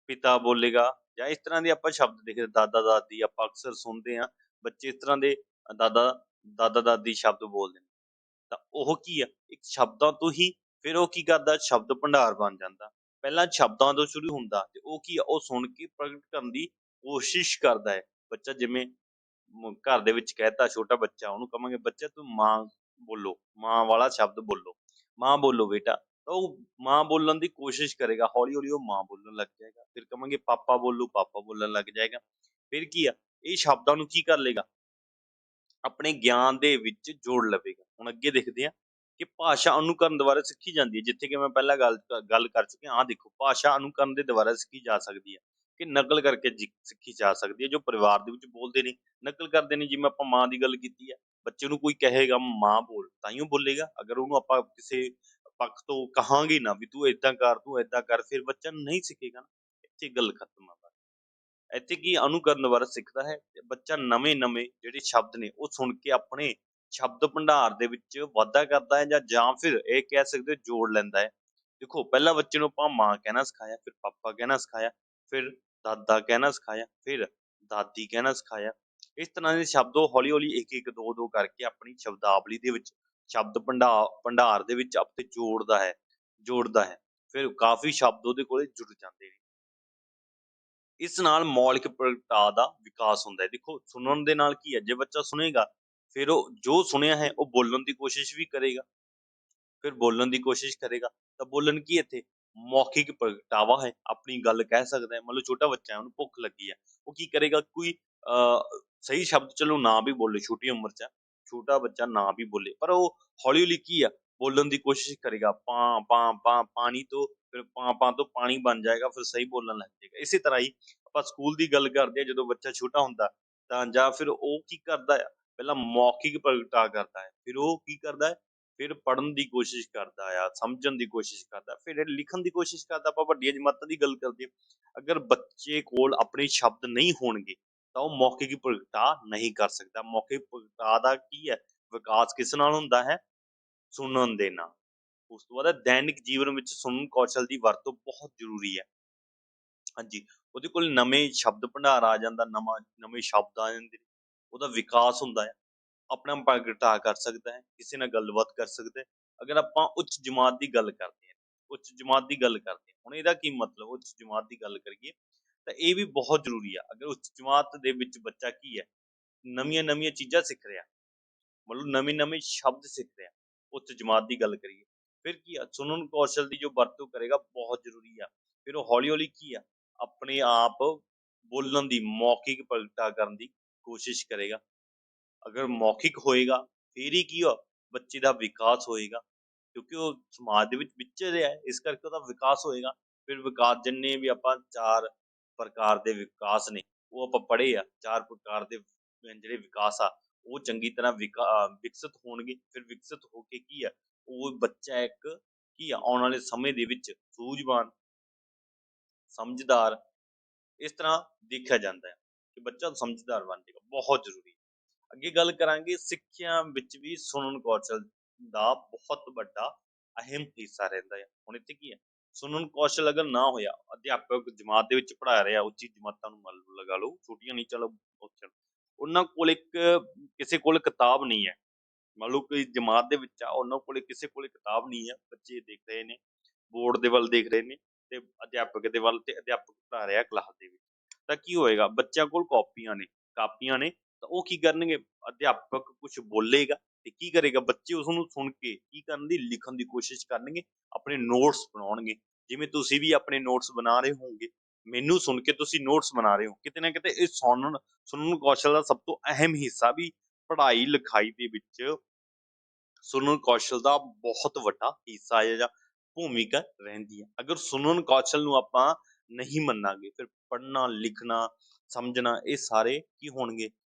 S1: ਪਿਤਾ ਬੋਲੇਗਾ, ਜਾਂ ਇਸ ਤਰ੍ਹਾਂ ਦੇ ਆਪਾਂ ਸ਼ਬਦ ਦੇਖਦੇ, ਦਾਦਾ ਦਾਦੀ ਆਪਾਂ ਅਕਸਰ ਸੁਣਦੇ ਹਾਂ, ਬੱਚੇ ਇਸ ਤਰ੍ਹਾਂ ਦੇ ਦਾਦਾ ਦਾਦੀ ਸ਼ਬਦ ਬੋਲਦੇ ਨੇ। ਤਾਂ ਉਹ ਕੀ ਆ, ਇੱਕ ਸ਼ਬਦਾਂ ਤੋਂ ਹੀ ਫਿਰ ਉਹ ਕੀ ਕਰਦਾ, ਸ਼ਬਦ ਭੰਡਾਰ ਬਣ ਜਾਂਦਾ। ਪਹਿਲਾਂ ਸ਼ਬਦਾਂ ਤੋਂ ਸ਼ੁਰੂ ਹੁੰਦਾ ਤੇ ਉਹ ਕੀ ਆ, ਉਹ ਸੁਣ ਕੇ ਪ੍ਰਗਟ ਕਰਨ ਦੀ ਕੋਸ਼ਿਸ਼ ਕਰਦਾ ਹੈ ਬੱਚਾ। ਜਿਵੇਂ ਘਰ ਦੇ ਵਿੱਚ ਕਹਿਤਾ ਛੋਟਾ ਬੱਚਾ, ਉਹਨੂੰ ਕਵਾਂਗੇ ਬੱਚਾ ਤੂੰ ਮਾਂ ਬੋਲੋ, ਮਾਂ ਵਾਲਾ ਸ਼ਬਦ ਬੋਲੋ, ਮਾਂ ਬੋਲੋ ਬੇਟਾ, ਤਾਂ ਉਹ ਮਾਂ ਬੋਲਣ ਦੀ ਕੋਸ਼ਿਸ਼ ਕਰੇਗਾ, ਹੌਲੀ ਹੌਲੀ ਉਹ ਮਾਂ ਬੋਲਣ ਲੱਗ ਜਾਏਗਾ। ਫਿਰ ਕਵਾਂਗੇ ਪਾਪਾ ਬੋਲੋ, ਪਾਪਾ ਬੋਲਣ ਲੱਗ ਜਾਏਗਾ। ਫਿਰ ਕੀ ਆ, ਇਹ ਸ਼ਬਦਾਂ ਨੂੰ ਕੀ ਕਰ ਲੇਗਾ, ਆਪਣੇ ਗਿਆਨ ਦੇ ਵਿੱਚ ਜੋੜ ਲਵੇਗਾ। ਹੁਣ ਅੱਗੇ ਦੇਖਦੇ ਹਾਂ ਕਿ ਭਾਸ਼ਾ ਅਨੁਕਰਨ ਦੁਆਰਾ ਸਿੱਖੀ ਜਾਂਦੀ ਹੈ, ਜਿੱਥੇ ਕਿ ਮੈਂ ਪਹਿਲਾਂ ਗੱਲ ਕਰ ਚੁੱਕਿਆ। ਆਹ ਦੇਖੋ, ਭਾਸ਼ਾ ਅਨੁਕਰਨ ਦੇ ਦੁਆਰਾ ਸਿੱਖੀ ਜਾ ਸਕਦੀ ਹੈ। ਕਿ ਨਕਲ ਕਰਕੇ ਸਿੱਖੀ ਜਾ ਸਕਦੀ ਹੈ। ਜੋ ਪਰਿਵਾਰ ਦੇ ਵਿੱਚ ਬੋਲਦੇ ਨੇ, ਨਕਲ ਕਰਦੇ ਨੇ, ਜਿਵੇਂ ਆਪਾਂ ਮਾਂ ਦੀ ਗੱਲ ਕੀਤੀ ਹੈ, ਬੱਚੇ ਨੂੰ ਕੋਈ ਕਹੇਗਾ ਮਾਂ ਬੋਲ, ਤਾਂਹੀਓ ਬੋਲੇਗਾ। ਅਗਰ ਉਹਨੂੰ ਆਪਾਂ ਕਿਸੇ ਪੱਖ ਤੋਂ ਕਹਾਂਗੇ ਨਾ ਵੀ ਤੂੰ ਏਦਾਂ ਕਰ, ਤੂੰ ਏਦਾਂ ਕਰ, ਫਿਰ ਬੱਚਾ ਨਹੀਂ ਸਿੱਖੇਗਾ ਨਾ। ਇੱਥੇ ਗੱਲ ਖਤਮ ਆ ਬਸ। ਇੱਥੇ ਕੀ ਅਨੁਕਰਨ ਦੁਬਾਰਾ ਸਿੱਖਦਾ ਹੈ ਤੇ ਬੱਚਾ ਨਵੇਂ-ਨਵੇਂ ਜਿਹੜੇ ਸ਼ਬਦ ਨੇ ਉਹ ਸੁਣ ਕੇ ਆਪਣੇ ਸ਼ਬਦ ਭੰਡਾਰ ਦੇ ਵਿੱਚ ਵਾਧਾ ਕਰਦਾ ਹੈ, ਜਾਂ ਫਿਰ ਇਹ ਕਹਿ ਸਕਦੇ ਹੋ ਜੋੜ ਲੈਂਦਾ ਹੈ। ਦੇਖੋ ਪਹਿਲਾਂ ਬੱਚੇ ਨੂੰ ਆਪਾਂ ਮਾਂ ਕਹਿਣਾ ਸਿਖਾਇਆ, ਫਿਰ ਪਾਪਾ ਕਹਿਣਾ ਸਿਖਾਇਆ, ਫਿਰ ਦਾਦਾ ਕਹਿਣਾ ਸਿਖਾਇਆ, ਫਿਰ ਦਾਦੀ ਕਹਿਣਾ ਸਿਖਾਇਆ। ਇਸ ਤਰ੍ਹਾਂ ਦੇ ਸ਼ਬਦ ਉਹ ਹੌਲੀ-ਹੌਲੀ ਇੱਕ-ਇੱਕ, ਦੋ-ਦੋ ਕਰਕੇ ਆਪਣੀ ਸ਼ਬਦਾਵਲੀ ਦੇ ਵਿੱਚ, ਸ਼ਬਦ ਭੰਡਾਰ ਦੇ ਵਿੱਚ ਆਪਣੇ ਜੋੜਦਾ ਹੈ। ਫਿਰ ਕਾਫ਼ੀ ਸ਼ਬਦ ਉਹਦੇ ਕੋਲੇ ਜੁੜ ਜਾਂਦੇ ਨੇ। ਇਸ ਨਾਲ ਮੌਲਿਕ ਪ੍ਰਗਟਾਅ ਦਾ ਵਿਕਾਸ ਹੁੰਦਾ ਹੈ। ਦੇਖੋ ਸੁਣਨ ਦੇ ਨਾਲ ਕੀ ਹੈ, ਜੇ ਬੱਚਾ ਸੁਣੇਗਾ ਫਿਰ ਉਹ ਜੋ ਸੁਣਿਆ ਹੈ ਉਹ ਬੋਲਣ ਦੀ ਕੋਸ਼ਿਸ਼ ਵੀ ਕਰੇਗਾ, ਫਿਰ ਬੋਲਣ ਦੀ ਕੋਸ਼ਿਸ਼ ਕਰੇਗਾ। ਤਾਂ ਬੋਲਣ ਕੀ ਇੱਥੇ ਮੌਖਿਕ ਪ੍ਰਗਟਾਵਾ ਹੈ, ਆਪਣੀ ਗੱਲ ਕਹਿ ਸਕਦਾ ਹੈ। ਮੰਨ ਲਓ ਛੋਟਾ ਬੱਚਾ ਹੈ, ਉਹਨੂੰ ਭੁੱਖ ਲੱਗੀ ਹੈ, ਉਹ ਕੀ ਕਰੇਗਾ, ਕੋਈ ਸਹੀ ਸ਼ਬਦ ਚਲੋ ਨਾ ਵੀ ਬੋਲੇ, ਛੋਟੀ ਉਮਰ 'ਚ ਹੈ, ਛੋਟਾ ਬੱਚਾ ਨਾ ਵੀ ਬੋਲੇ, ਪਰ ਉਹ ਹੌਲੀ ਹੌਲੀ ਕੀ ਆ ਬੋਲਣ ਦੀ ਕੋਸ਼ਿਸ਼ ਕਰੇਗਾ। ਪਾਂ ਪਾਂ ਪਾਂ ਪਾਣੀ ਤੋਂ ਫਿਰ ਪਾਂ ਪਾਂ ਤੋਂ ਪਾਣੀ ਬਣ ਜਾਏਗਾ, ਫਿਰ ਸਹੀ ਬੋਲਣ ਲੱਗ ਜਾਏਗਾ। ਇਸੇ ਤਰ੍ਹਾਂ ਹੀ ਆਪਾਂ ਸਕੂਲ ਦੀ ਗੱਲ ਕਰਦੇ ਹਾਂ, ਜਦੋਂ ਬੱਚਾ ਛੋਟਾ ਹੁੰਦਾ ਤਾਂ ਜਾਂ ਫਿਰ ਉਹ ਕੀ ਕਰਦਾ ਆ, ਪਹਿਲਾਂ ਮੌਖਿਕ ਪ੍ਰਗਟਾਅ ਕਰਦਾ ਹੈ, ਫਿਰ ਉਹ ਕੀ ਕਰਦਾ ਹੈ, ਫਿਰ ਪੜ੍ਹਨ ਦੀ ਕੋਸ਼ਿਸ਼ ਕਰਦਾ ਆ, ਸਮਝਣ ਦੀ ਕੋਸ਼ਿਸ਼ ਕਰਦਾ, ਫਿਰ ਲਿਖਣ ਦੀ ਕੋਸ਼ਿਸ਼ ਕਰਦਾ। ਆਪਾਂ ਵੱਡੀਆਂ ਜਮਾਤਾਂ ਦੀ ਗੱਲ ਕਰਦੇ ਹਾਂ, ਅਗਰ ਬੱਚੇ ਕੋਲ ਆਪਣੇ ਸ਼ਬਦ ਨਹੀਂ ਹੋਣਗੇ ਤਾਂ ਉਹ ਮੌਖਿਕ ਪ੍ਰਗਟਾਅ ਨਹੀਂ ਕਰ ਸਕਦਾ। ਮੌਖਿਕ ਪ੍ਰਗਟਾਅ ਦਾ ਕੀ ਹੈ, ਵਿਕਾਸ ਕਿਸ ਨਾਲ ਹੁੰਦਾ ਹੈ, ਸੁਣਨ ਦੇ ਨਾਲ। ਉਸ ਤੋਂ ਬਾਅਦ ਦੈਨਿਕ ਜੀਵਨ ਵਿੱਚ ਸੁਣਨ ਕੌਸ਼ਲ ਦੀ ਵਰਤੋਂ ਬਹੁਤ ਜ਼ਰੂਰੀ ਹੈ। ਹਾਂਜੀ, ਉਹਦੇ ਕੋਲ ਨਵੇਂ ਸ਼ਬਦ ਭੰਡਾਰ ਆ ਜਾਂਦਾ, ਨਵੇਂ ਸ਼ਬਦ ਆ ਜਾਂਦੇ ਨੇ, ਉਹਦਾ ਵਿਕਾਸ ਹੁੰਦਾ ਹੈ, ਆਪਣਾ ਪ੍ਰਗਟਾਅ ਕਰ ਸਕਦਾ ਹੈ, ਕਿਸੇ ਨਾਲ ਗੱਲਬਾਤ ਕਰ ਸਕਦਾ ਹੈ। ਅਗਰ ਆਪਾਂ ਉੱਚ ਜਮਾਤ ਦੀ ਗੱਲ ਕਰਦੇ ਹਾਂ, ਹੁਣ ਇਹਦਾ ਕੀ ਮਤਲਬ, ਉੱਚ ਜਮਾਤ ਦੀ ਗੱਲ ਕਰੀਏ ਤਾਂ ਇਹ ਵੀ ਬਹੁਤ ਜ਼ਰੂਰੀ ਆ। ਅਗਰ ਉੱਚ ਜਮਾਤ ਦੇ ਵਿੱਚ ਬੱਚਾ ਕੀ ਹੈ, ਨਵੀਆਂ ਨਵੀਆਂ ਚੀਜ਼ਾਂ ਸਿੱਖ ਰਿਹਾ, ਮਤਲਬ ਨਵੇਂ ਨਵੇਂ ਸ਼ਬਦ ਸਿੱਖ ਰਿਹਾ, ਉੱਚ ਜਮਾਤ ਦੀ ਗੱਲ ਕਰੀਏ, ਫਿਰ ਕੀ ਆ, ਸੁਣਨ ਕੌਸ਼ਲ ਦੀ ਜੋ ਵਰਤੋਂ ਕਰੇਗਾ ਬਹੁਤ ਜ਼ਰੂਰੀ ਆ। ਫਿਰ ਉਹ ਹੌਲੀ ਹੌਲੀ ਕੀ ਆ, ਆਪਣੇ ਆਪ ਬੋਲਣ ਦੀ, ਮੌਖਿਕ ਪ੍ਰਗਟਾਅ ਕਰਨ ਦੀ ਕੋਸ਼ਿਸ਼ ਕਰੇਗਾ। ਅਗਰ ਮੌਖਿਕ ਹੋਏਗਾ ਫਿਰ ਹੀ ਕੀ ਆ, ਬੱਚੇ ਦਾ ਵਿਕਾਸ ਹੋਏਗਾ, ਕਿਉਂਕਿ ਉਹ ਸਮਾਜ ਦੇ ਵਿੱਚ ਵਿਚਰ ਰਿਹਾ ਹੈ, ਇਸ ਕਰਕੇ ਉਹਦਾ ਵਿਕਾਸ ਹੋਏਗਾ। ਫਿਰ ਵਿਕਾਸ ਜਿੰਨੇ ਵੀ ਆਪਾਂ 4 ਪ੍ਰਕਾਰ ਦੇ ਵਿਕਾਸ ਨੇ ਉਹ ਆਪਾਂ ਪੜ੍ਹੇ ਆ, 4 ਪ੍ਰਕਾਰ ਦੇ ਜਿਹੜੇ ਵਿਕਾਸ ਆ ਉਹ ਚੰਗੀ ਤਰ੍ਹਾਂ ਵਿਕਸਿਤ ਹੋਣਗੇ। ਫਿਰ ਵਿਕਸਿਤ ਹੋ ਕੇ ਕੀ ਆ, ਉਹ ਬੱਚਾ ਇੱਕ ਕੀ ਆ, ਆਉਣ ਵਾਲੇ ਸਮੇਂ ਦੇ ਵਿੱਚ ਸੂਝਵਾਨ, ਸਮਝਦਾਰ, ਇਸ ਤਰ੍ਹਾਂ ਦੇਖਿਆ ਜਾਂਦਾ ਹੈ ਕਿ ਬੱਚਾ ਸਮਝਦਾਰ ਬਣ ਜਾਏਗਾ, ਬਹੁਤ ਜ਼ਰੂਰੀ। ਅੱਗੇ ਗੱਲ ਕਰਾਂਗੇ, ਸਿੱਖਿਆ ਵਿੱਚ ਵੀ ਸੁਣਨ ਕੌਸ਼ਲ ਦਾ ਬਹੁਤ ਵੱਡਾ ਅਹਿਮ ਹਿੱਸਾ ਰਹਿੰਦਾ ਹੈ। ਹੁਣ ਇੱਥੇ ਕੀ ਹੈ, ਸੁਣਨ ਕੌਸ਼ਲ ਅਗਰ ਨਾ ਹੋਇਆ, ਅਧਿਆਪਕ ਜਮਾਤ ਦੇ ਵਿੱਚ ਪੜ੍ਹਾ ਰਿਹਾ, ਉੱਚੀ ਜਮਾਤਾਂ ਨੂੰ ਮੰਨ ਲਗਾ ਲਓ, ਛੋਟੀਆਂ ਨਹੀਂ, ਚਲੋ ਉਹਨਾਂ ਕੋਲ ਕਿਸੇ ਕੋਲ ਕਿਤਾਬ ਨਹੀਂ ਹੈ, ਮੰਨ ਲਓ ਕੋਈ ਜਮਾਤ ਦੇ ਵਿੱਚ ਆ, ਉਹਨਾਂ ਕੋਲ ਕਿਸੇ ਕੋਲ ਕਿਤਾਬ ਨਹੀਂ ਹੈ, ਬੱਚੇ ਦੇਖ ਰਹੇ ਨੇ, ਬੋਰਡ ਦੇ ਵੱਲ ਦੇਖ ਰਹੇ ਨੇ ਤੇ ਅਧਿਆਪਕ ਦੇ ਵੱਲ, ਤੇ ਅਧਿਆਪਕ ਪੜ੍ਹਾ ਰਿਹਾ ਕਲਾਸ ਦੇ ਵਿੱਚ, ਤਾਂ ਕੀ ਹੋਏਗਾ, ਬੱਚਿਆਂ ਕੋਲ ਕਾਪੀਆਂ ਨੇ ਤਾਂ ਉਹ ਕੀ ਕਰਨਗੇ, ਅਧਿਆਪਕ ਕੁਝ ਬੋਲੇਗਾ ਤੇ ਕੀ ਕਰੇਗਾ, ਬੱਚੇ ਉਸਨੂੰ ਸੁਣ ਕੇ ਕੀ ਕਰਨ ਦੀ, ਲਿਖਣ ਦੀ ਕੋਸ਼ਿਸ਼ ਕਰਨਗੇ, ਆਪਣੇ ਨੋਟਸ ਬਣਾਉਣਗੇ। ਜਿਵੇਂ ਤੁਸੀਂ ਵੀ ਆਪਣੇ ਨੋਟਸ ਬਣਾ ਰਹੇ ਹੋਵੋਗੇ, ਮੈਨੂੰ ਸੁਣ ਕੇ ਤੁਸੀਂ ਨੋਟਸ ਬਣਾ ਰਹੇ ਹੋ, ਕਿਤੇ ਨਾ ਕਿਤੇ ਇਹ ਸੁਣਨ ਕੌਸ਼ਲ ਦਾ ਸਭ ਤੋਂ ਅਹਿਮ ਹਿੱਸਾ ਵੀ ਪੜ੍ਹਾਈ ਲਿਖਾਈ ਦੇ ਵਿੱਚ ਸੁਣਨ ਕੌਸ਼ਲ ਦਾ ਬਹੁਤ ਵੱਡਾ ਹਿੱਸਾ ਹੈ ਜਾਂ ਭੂਮਿਕਾ ਰਹਿੰਦੀ ਹੈ। ਅਗਰ ਸੁਣਨ ਕੌਸ਼ਲ ਨੂੰ ਆਪਾਂ ਨਹੀਂ ਮੰਨਾਂਗੇ, ਫਿਰ ਪੜ੍ਹਨਾ, ਲਿਖਣਾ, ਸਮਝਣਾ, ਇਹ ਸਾਰੇ ਕੀ ਹੋਣਗੇ,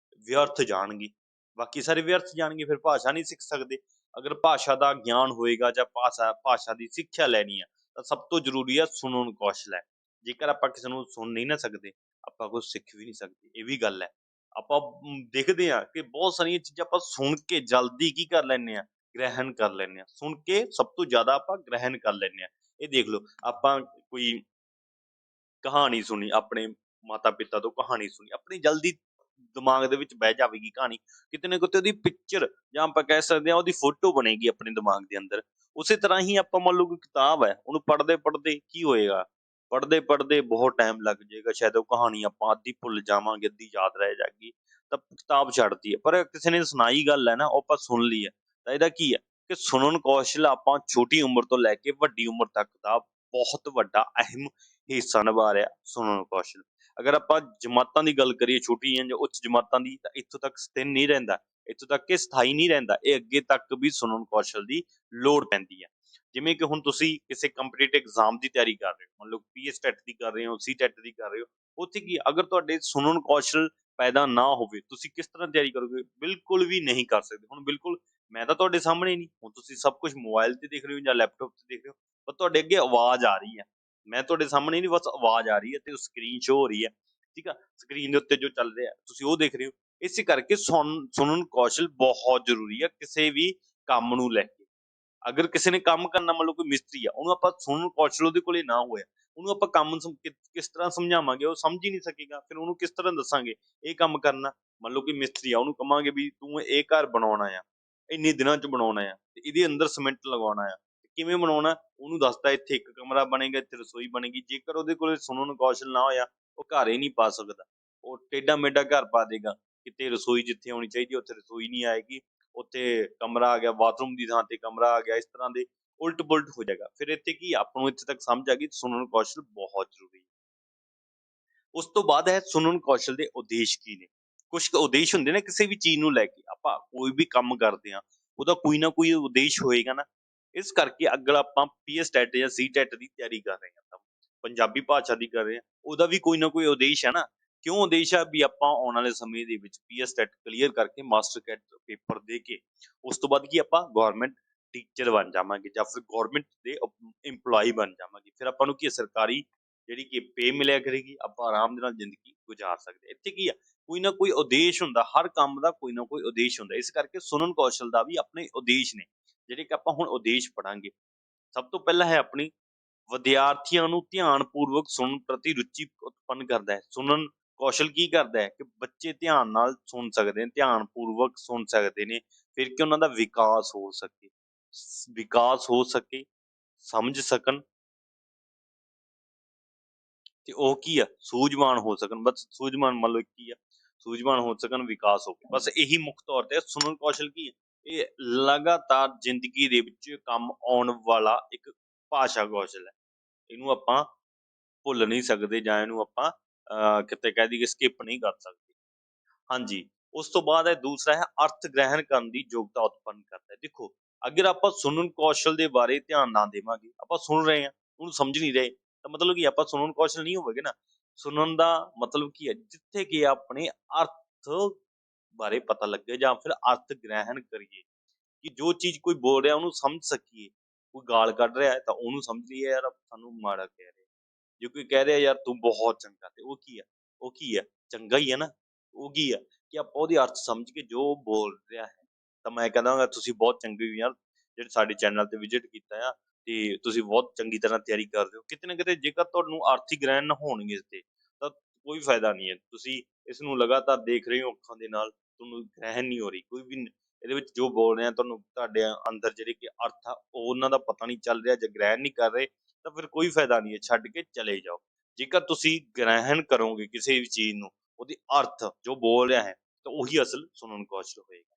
S1: ਵਿਅਰਥ ਜਾਣਗੇ। ਬਾਕੀ ਸਾਰੇ ਵਿਅਰਥ ਜਾਣਗੇ, ਫਿਰ ਭਾਸ਼ਾ ਨਹੀਂ ਸਿੱਖ ਸਕਦੇ। ਅਗਰ ਭਾਸ਼ਾ ਦਾ ਗਿਆਨ ਹੋਏਗਾ ਜਾਂ ਭਾਸ਼ਾ ਦੀ ਸਿੱਖਿਆ ਲੈਣੀ ਆ, ਤਾਂ ਸਭ ਤੋਂ ਜ਼ਰੂਰੀ ਹੈ ਸੁਣਨ ਕੌਸ਼ਲ ਹੈ। ਜੇਕਰ ਆਪਾਂ ਕਿਸੇ ਨੂੰ ਸੁਣ ਨਹੀਂ ਨਾ ਸਕਦੇ, ਆਪਾਂ ਕੁਛ ਸਿੱਖ ਵੀ ਨਹੀਂ ਸਕਦੇ, ਇਹ ਵੀ ਗੱਲ ਹੈ। ਆਪਾਂ ਦੇਖਦੇ ਹਾਂ ਕਿ ਬਹੁਤ ਸਾਰੀਆਂ ਚੀਜ਼ਾਂ ਆਪਾਂ ਸੁਣ ਕੇ ਜਲਦੀ ਕੀ ਕਰ ਲੈਂਦੇ ਹਾਂ, ਗ੍ਰਹਿਣ ਕਰ ਲੈਂਦੇ ਹਾਂ। ਸੁਣ ਕੇ ਸਭ ਤੋਂ ਜ਼ਿਆਦਾ ਆਪਾਂ ਗ੍ਰਹਿਣ ਕਰ ਲੈਂਦੇ ਹਾਂ। ਇਹ ਦੇਖ ਲਓ, ਆਪਾਂ ਕੋਈ ਕਹਾਣੀ ਸੁਣੀ, ਆਪਣੇ ਮਾਤਾ ਪਿਤਾ ਤੋਂ ਕਹਾਣੀ ਸੁਣੀ, ਆਪਣੀ ਜਲਦੀ ਦਿਮਾਗ ਦੇ ਵਿੱਚ ਬਹਿ ਜਾਵੇਗੀ ਕਹਾਣੀ, ਕਿਤੇ ਨਾ ਕਿਤੇ ਉਹਦੀ ਪਿਕਚਰ ਜਾਂ ਆਪਾਂ ਕਹਿ ਸਕਦੇ ਹਾਂ ਉਹਦੀ ਫੋਟੋ ਬਣੇਗੀ ਆਪਣੇ ਦਿਮਾਗ ਦੇ ਅੰਦਰ। ਉਸੇ ਤਰ੍ਹਾਂ ਹੀ ਆਪਾਂ ਮੰਨ ਲਓ ਕੋਈ ਕਿਤਾਬ ਹੈ, ਉਹਨੂੰ ਪੜ੍ਹਦੇ ਪੜ੍ਹਦੇ ਕੀ ਹੋਏਗਾ, ਪੜ੍ਹਦੇ ਪੜ੍ਹਦੇ ਬਹੁਤ ਟਾਈਮ ਲੱਗ ਜਾਏਗਾ, ਸ਼ਾਇਦ ਉਹ ਕਹਾਣੀ ਆਪਾਂ ਅੱਧੀ ਭੁੱਲ ਜਾਵਾਂਗੇ, ਅੱਧੀ ਯਾਦ ਰਹਿ ਜਾਏਗੀ, ਤਾਂ ਕਿਤਾਬ ਛੱਡਦੀ ਹੈ। ਪਰ ਕਿਸੇ ਨੇ ਸੁਣਾਈ ਗੱਲ ਹੈ ਨਾ, ਉਹ ਆਪਾਂ ਸੁਣ ਲਈ ਹੈ, ਤਾਂ ਇਹਦਾ ਕੀ ਹੈ ਕਿ ਸੁਣਨ ਕੌਸ਼ਲ ਆਪਾਂ ਛੋਟੀ ਉਮਰ ਤੋਂ ਲੈ ਕੇ ਵੱਡੀ ਉਮਰ ਤੱਕ ਦਾ ਬਹੁਤ ਵੱਡਾ ਅਹਿਮ ਹਿੱਸਾ ਨਿਭਾ ਰਿਹਾ ਸੁਣਨ ਕੌਸ਼ਲ। ਅਗਰ ਆਪਾਂ ਜਮਾਤਾਂ ਦੀ ਗੱਲ ਕਰੀਏ, ਛੋਟੀਆਂ ਜਾਂ ਉੱਚ ਜਮਾਤਾਂ ਦੀ, ਤਾਂ ਇੱਥੋਂ ਤੱਕ ਸਥਿਰ ਨਹੀਂ ਰਹਿੰਦਾ, ਇੱਥੋਂ ਤੱਕ ਕਿ ਸਥਾਈ ਨਹੀਂ ਰਹਿੰਦਾ, ਇਹ ਅੱਗੇ ਤੱਕ ਵੀ ਸੁਣਨ ਕੌਸ਼ਲ ਦੀ ਲੋੜ ਪੈਂਦੀ ਹੈ। ਜਿਵੇਂ ਕਿ ਹੁਣ ਤੁਸੀਂ ਕਿਸੇ ਕੰਪੀਟੀਟਿਵ ਐਗਜ਼ਾਮ ਦੀ ਤਿਆਰੀ ਕਰ ਰਹੇ ਹੋ, ਮੰਨ ਲਓ PSTET ਦੀ ਕਰ ਰਹੇ ਹੋ, CTET ਦੀ ਕਰ ਰਹੇ ਹੋ, ਉੱਥੇ ਕੀ ਅਗਰ ਤੁਹਾਡੇ ਸੁਣਨ ਕੌਸ਼ਲ ਪੈਦਾ ਨਾ ਹੋਵੇ, ਤੁਸੀਂ ਕਿਸ ਤਰ੍ਹਾਂ ਤਿਆਰੀ ਕਰੋਗੇ? ਬਿਲਕੁਲ ਵੀ ਨਹੀਂ ਕਰ ਸਕਦੇ। ਹੁਣ ਬਿਲਕੁਲ ਮੈਂ ਤਾਂ ਤੁਹਾਡੇ ਸਾਹਮਣੇ ਨਹੀਂ, ਹੁਣ ਤੁਸੀਂ ਸਭ ਕੁਝ ਮੋਬਾਈਲ ਤੇ ਦੇਖ ਰਹੇ ਹੋ ਜਾਂ ਲੈਪਟਾਪ ਤੇ ਦੇਖ ਰਹੇ ਹੋ, ਪਰ ਤੁਹਾਡੇ ਅੱਗੇ ਆਵਾਜ਼ ਆ ਰਹੀ ਹੈ। ਮੈਂ ਤੁਹਾਡੇ ਸਾਹਮਣੇ ਨਹੀਂ, ਬਸ ਆਵਾਜ਼ ਆ ਰਹੀ ਹੈ ਤੇ ਸਕਰੀਨ ਸ਼ੋ ਹੋ ਰਹੀ ਹੈ, ਠੀਕ ਆ? ਸਕਰੀਨ ਦੇ ਉੱਤੇ ਜੋ ਚੱਲ ਰਿਹਾ ਤੁਸੀਂ ਉਹ ਦੇਖ ਰਹੇ ਹੋ। ਇਸੇ ਕਰਕੇ ਸੁਣਨ ਕੌਸ਼ਲ ਬਹੁਤ ਜ਼ਰੂਰੀ ਹੈ ਕਿਸੇ ਵੀ ਕੰਮ ਨੂੰ ਲੈ ਕੇ। ਅਗਰ ਕਿਸੇ ਨੇ ਕੰਮ ਕਰਨਾ, ਮੰਨ ਲਓ ਕੋਈ ਮਿਸਤਰੀ ਆ, ਉਹਨੂੰ ਆਪਾਂ ਸੁਣਨ ਕੌਸ਼ਲ ਉਹਦੇ ਕੋਲੇ ਨਾ ਹੋਇਆ, ਉਹਨੂੰ ਆਪਾਂ ਕੰਮ ਕਿਸ ਤਰ੍ਹਾਂ ਸਮਝਾਵਾਂਗੇ? ਉਹ ਸਮਝ ਹੀ ਨਹੀਂ ਸਕੇਗਾ। ਫਿਰ ਉਹਨੂੰ ਕਿਸ ਤਰ੍ਹਾਂ ਦੱਸਾਂਗੇ ਇਹ ਕੰਮ ਕਰਨਾ? ਮੰਨ ਲਓ ਕਿ ਮਿਸਤਰੀ ਆ, ਉਹਨੂੰ ਕਵਾਂਗੇ ਵੀ ਤੂੰ ਇਹ ਘਰ ਬਣਾਉਣਾ ਆ, ਇੰਨੇ ਦਿਨਾਂ 'ਚ ਬਣਾਉਣਾ ਆ, ਤੇ ਇਹਦੇ ਅੰਦਰ ਸੀਮੈਂਟ ਲਗਾਉਣਾ ਆ, ਕਿਵੇਂ ਬਣਾਉਣਾ? ਉਹਨੂੰ ਦੱਸਦਾ ਇੱਥੇ ਇੱਕ ਕਮਰਾ ਬਣੇਗਾ, ਇੱਥੇ ਰਸੋਈ ਬਣੇਗੀ। ਜੇਕਰ ਉਹਦੇ ਕੋਲੇ ਸੁਣਨ ਕੌਸ਼ਲ ਨਾ ਹੋਇਆ, ਉਹ ਘਰ ਹੀ ਨਹੀਂ ਪਾ ਸਕਦਾ। ਉਹ ਟੇਢਾ ਮੇਢਾ ਘਰ ਪਾ ਦੇਗਾ, ਕਿਤੇ ਰਸੋਈ ਜਿੱਥੇ ਹੋਣੀ ਚਾਹੀਦੀ ਉੱਥੇ ਰਸੋਈ ਨਹੀਂ ਆਏਗੀ, ਉੱਥੇ ਕਮਰਾ ਆ ਗਿਆ, ਬਾਥਰੂਮ ਦੀ ਥਾਂ ਤੇ ਕਮਰਾ ਆ ਗਿਆ, ਇਸ ਤਰ੍ਹਾਂ ਦੇ ਉਲਟ ਪੁਲਟ ਹੋ ਜਾਏਗਾ। ਫਿਰ ਇੱਥੇ ਕੀ ਆਪਾਂ ਨੂੰ ਇੱਥੇ ਤੱਕ ਸਮਝ ਆ ਗਈ ਸੁਣਨ ਕੌਸ਼ਲ ਬਹੁਤ ਜ਼ਰੂਰੀ ਹੈ। ਉਸ ਤੋਂ ਬਾਅਦ ਹੈ ਸੁਣਨ ਕੌਸ਼ਲ ਦੇ ਉਦੇਸ਼ ਕੀ ਨੇ? ਕੁਝ ਉਦੇਸ਼ ਹੁੰਦੇ ਨੇ ਕਿਸੇ ਵੀ ਚੀਜ਼ ਨੂੰ ਲੈ ਕੇ, ਆਪਾਂ ਕੋਈ ਵੀ ਕੰਮ ਕਰਦੇ ਹਾਂ ਉਹਦਾ ਕੋਈ ਨਾ ਕੋਈ ਉਦੇਸ਼ ਹੋਏਗਾ ਨਾ। ਇਸ ਕਰਕੇ ਅਗਰ ਆਪਾਂ ਪੀਐਸ ਟੈਟ ਜਾਂ ਸੀ ਟੈਟ ਦੀ ਤਿਆਰੀ ਕਰ ਰਹੇ ਹਾਂ ਤਾਂ ਪੰਜਾਬੀ ਭਾਸ਼ਾ ਦੀ ਕਰ ਰਹੇ ਹਾਂ, ਉਹਦਾ ਵੀ ਕੋਈ ਨਾ ਕੋਈ ਉਦੇਸ਼ ਹੈ ਨਾ। ਕਿਉਂ ਉਦੇਸ਼ ਹੈ? ਵੀ ਆਪਾਂ ਆਉਣ ਵਾਲੇ ਸਮੇਂ ਦੇ ਵਿੱਚ ਪੀਐਸ ਟੈਟ ਕਲੀਅਰ ਕਰਕੇ ਮਾਸਟਰ ਕੈਟ ਪੇਪਰ ਦੇ ਕੇ ਉਸ ਤੋਂ ਬਾਅਦ ਕੀ ਆਪਾਂ ਗਵਰਨਮੈਂਟ ਟੀਚਰ ਬਣ ਜਾਵਾਂਗੇ ਜਾਂ ਫਿਰ ਗਵਰਨਮੈਂਟ ਦੇ ਇੰਪਲੋਈ ਬਣ ਜਾਵਾਂਗੇ। ਫਿਰ ਆਪਾਂ ਨੂੰ ਕੀ ਸਰਕਾਰੀ ਜਿਹੜੀ ਕਿ ਪੇ ਮਿਲਿਆ ਕਰੇਗੀ, ਆਪਾਂ ਆਰਾਮ ਦੇ ਨਾਲ ਜ਼ਿੰਦਗੀ ਗੁਜ਼ਾਰ ਸਕਦੇ। ਇੱਥੇ ਕੀ ਆ, ਕੋਈ ਨਾ ਕੋਈ ਉਦੇਸ਼ ਹੁੰਦਾ, ਹਰ ਕੰਮ ਦਾ ਕੋਈ ਨਾ ਕੋਈ ਉਦੇਸ਼ ਹੁੰਦਾ। ਇਸ ਕਰਕੇ ਸੁਣਨ ਕੌਸ਼ਲ ਦਾ ਵੀ ਆਪਣੇ ਉਦੇਸ਼ ਨੇ, ਜਿਹੜੇ ਕਿ ਆਪਾਂ ਹੁਣ ਉਦੇਸ਼ ਪੜਾਂਗੇ। ਸਭ ਤੋਂ ਪਹਿਲਾਂ ਹੈ ਆਪਣੀ ਵਿਦਿਆਰਥੀਆਂ ਨੂੰ ਧਿਆਨਪੂਰਵਕ ਸੁਣਨ ਪ੍ਰਤੀ ਰੁਚੀ ਉਤਪੰਨ ਕਰਦਾ ਹੈ। ਸੁਣਨ ਕੌਸ਼ਲ ਕੀ ਕਰਦਾ ਹੈ ਕਿ ਬੱਚੇ ਧਿਆਨ ਨਾਲ ਸੁਣ ਸਕਦੇ ਨੇ, ਧਿਆਨਪੂਰਵਕ ਸੁਣ ਸਕਦੇ ਨੇ, ਫਿਰ ਕਿ ਉਹਨਾਂ ਦਾ ਵਿਕਾਸ ਹੋ ਸਕੇ, ਸਮਝ ਸਕਣ ਤੇ ਉਹ ਕੀ ਆ ਸੂਝਵਾਨ ਹੋ ਸਕਣ। ਬਸ ਸੂਝਵਾਨ ਮੰਨ ਲਓ ਕੀ ਆ, ਸੂਝਵਾਨ ਹੋ ਸਕਣ, ਵਿਕਾਸ ਹੋਵੇ। ਬਸ ਇਹੀ ਮੁੱਖ ਤੌਰ ਤੇ ਸੁਣਨ ਕੌਸ਼ਲ ਕੀ ਹੈ? ਇਹ ਲਗਾਤਾਰ ਜ਼ਿੰਦਗੀ ਦੇ ਵਿੱਚ ਕੰਮ ਆਉਣ ਵਾਲਾ ਇੱਕ ਭਾਸ਼ਾ ਕੌਸ਼ਲ ਹੈ। ਇਹਨੂੰ ਆਪਾਂ ਭੁੱਲ ਨਹੀਂ ਸਕਦੇ ਜਾਂ ਇਹਨੂੰ ਆਪਾਂ ਕਿਤੇ ਕਹਿ ਦਈਏ ਸਕਿਪ ਨਹੀਂ ਕਰ ਸਕਦੇ। ਹਾਂਜੀ, ਉਸ ਤੋਂ ਬਾਅਦ ਹੈ ਦੂਸਰਾ ਹੈ ਅਰਥ ਗ੍ਰਹਿਣ ਕਰਨ ਦੀ ਯੋਗਤਾ ਉਤਪੰਨ ਕਰਦਾ ਹੈ। ਦੇਖੋ, ਅਗਰ ਆਪਾਂ ਸੁਣਨ ਕੌਸ਼ਲ ਦੇ ਬਾਰੇ ਧਿਆਨ ਨਾ ਦੇਵਾਂਗੇ, ਆਪਾਂ ਸੁਣ ਰਹੇ ਹਾਂ ਉਹਨੂੰ ਸਮਝ ਨਹੀਂ ਰਹੇ, ਤਾਂ ਮਤਲਬ ਕੀ ਆਪਾਂ ਸੁਣਨ ਕੌਸ਼ਲ ਨਹੀਂ ਹੋਵੇਗਾ ਨਾ। ਸੁਣਨ ਦਾ ਮਤਲਬ ਕੀ ਹੈ? ਜਿੱਥੇ ਕਿ ਆਪਣੇ ਅਰਥ ਬਾਰੇ ਪਤਾ ਲੱਗੇ ਜਾਂ ਫਿਰ ਅਰਥ ਗ੍ਰਹਿਣ ਕਰੀਏ, ਕਿ ਜੋ ਚੀਜ਼ ਕੋਈ ਬੋਲ ਰਿਹਾ ਉਹਨੂੰ ਸਮਝ ਸਕੀਏ। ਕੋਈ ਗਾਲ ਕੱਢ ਰਿਹਾ ਹੈ ਤਾਂ ਉਹਨੂੰ ਸਮਝ ਲਈਏ ਯਾਰ ਸਾਨੂੰ ਮਾੜਾ ਕਹਿ ਰਿਹਾ। ਜੇ ਕੋਈ ਕਹਿ ਰਿਹਾ ਯਾਰ ਤੂੰ ਬਹੁਤ ਚੰਗਾ, ਤੇ ਉਹ ਕੀ ਆ? ਉਹ ਕੀ ਆ? ਚੰਗਾ ਹੀ ਹੈ ਨਾ। ਉਹ ਕੀ ਆ ਕਿ ਆਪਾਂ ਉਹਦੇ ਅਰਥ ਸਮਝ ਕੇ ਜੋ ਬੋਲ ਰਿਹਾ ਹੈ, ਤਾਂ ਮੈਂ ਕਹਿੰਦਾ ਤੁਸੀਂ ਬਹੁਤ ਚੰਗੇ ਹੋ ਯਾਰ, ਜਿਹੜੇ ਸਾਡੇ ਚੈਨਲ ਤੇ ਵਿਜ਼ਿਟ ਕੀਤਾ ਆ, ਤੇ ਤੁਸੀਂ ਬਹੁਤ ਚੰਗੀ ਤਰ੍ਹਾਂ ਤਿਆਰੀ ਕਰਦੇ ਹੋ। ਕਿਤੇ ਨਾ ਕਿਤੇ ਜੇਕਰ ਤੁਹਾਨੂੰ ਆਰਥਿਕ ਗ੍ਰਹਿਣ ਨਾ ਹੋਣਗੇ ਇਸ ਤੇ, ਤਾਂ ਕੋਈ ਫਾਇਦਾ ਨਹੀਂ ਹੈ। ਤੁਸੀਂ ਇਸ ਨੂੰ ਲਗਾਤਾਰ ਦੇਖ ਰਹੇ ਹੋ ਅੱਖਾਂ ਦੇ ਨਾਲ, ਤੁਹਾਨੂੰ ਗ੍ਰਹਿਣ ਨਹੀਂ ਹੋ ਰਹੀ ਕੋਈ ਵੀ ਇਹਦੇ ਵਿੱਚ ਜੋ ਬੋਲ ਰਿਹਾ, ਤੁਹਾਨੂੰ ਤੁਹਾਡੇ ਅੰਦਰ ਜਿਹੜੇ ਕਿ ਅਰਥ ਆ ਉਹ ਉਹਨਾਂ ਦਾ ਪਤਾ ਨਹੀਂ ਚੱਲ ਰਿਹਾ ਜਾਂ ਗ੍ਰਹਿਣ ਨਹੀਂ ਕਰ ਰਹੇ, ਤਾਂ ਫਿਰ ਕੋਈ ਫਾਇਦਾ ਨਹੀਂ ਹੈ, ਛੱਡ ਕੇ ਚਲੇ ਜਾਓ। ਜੇਕਰ ਤੁਸੀਂ ਗ੍ਰਹਿਣ ਕਰੋਗੇ ਕਿਸੇ ਵੀ ਚੀਜ਼ ਨੂੰ, ਉਹਦੇ ਅਰਥ ਜੋ ਬੋਲ ਰਿਹਾ ਹੈ, ਤਾਂ ਉਹੀ ਅਸਲ ਸੁਣਨ ਕੌਸ਼ਲ ਹੋਏਗਾ।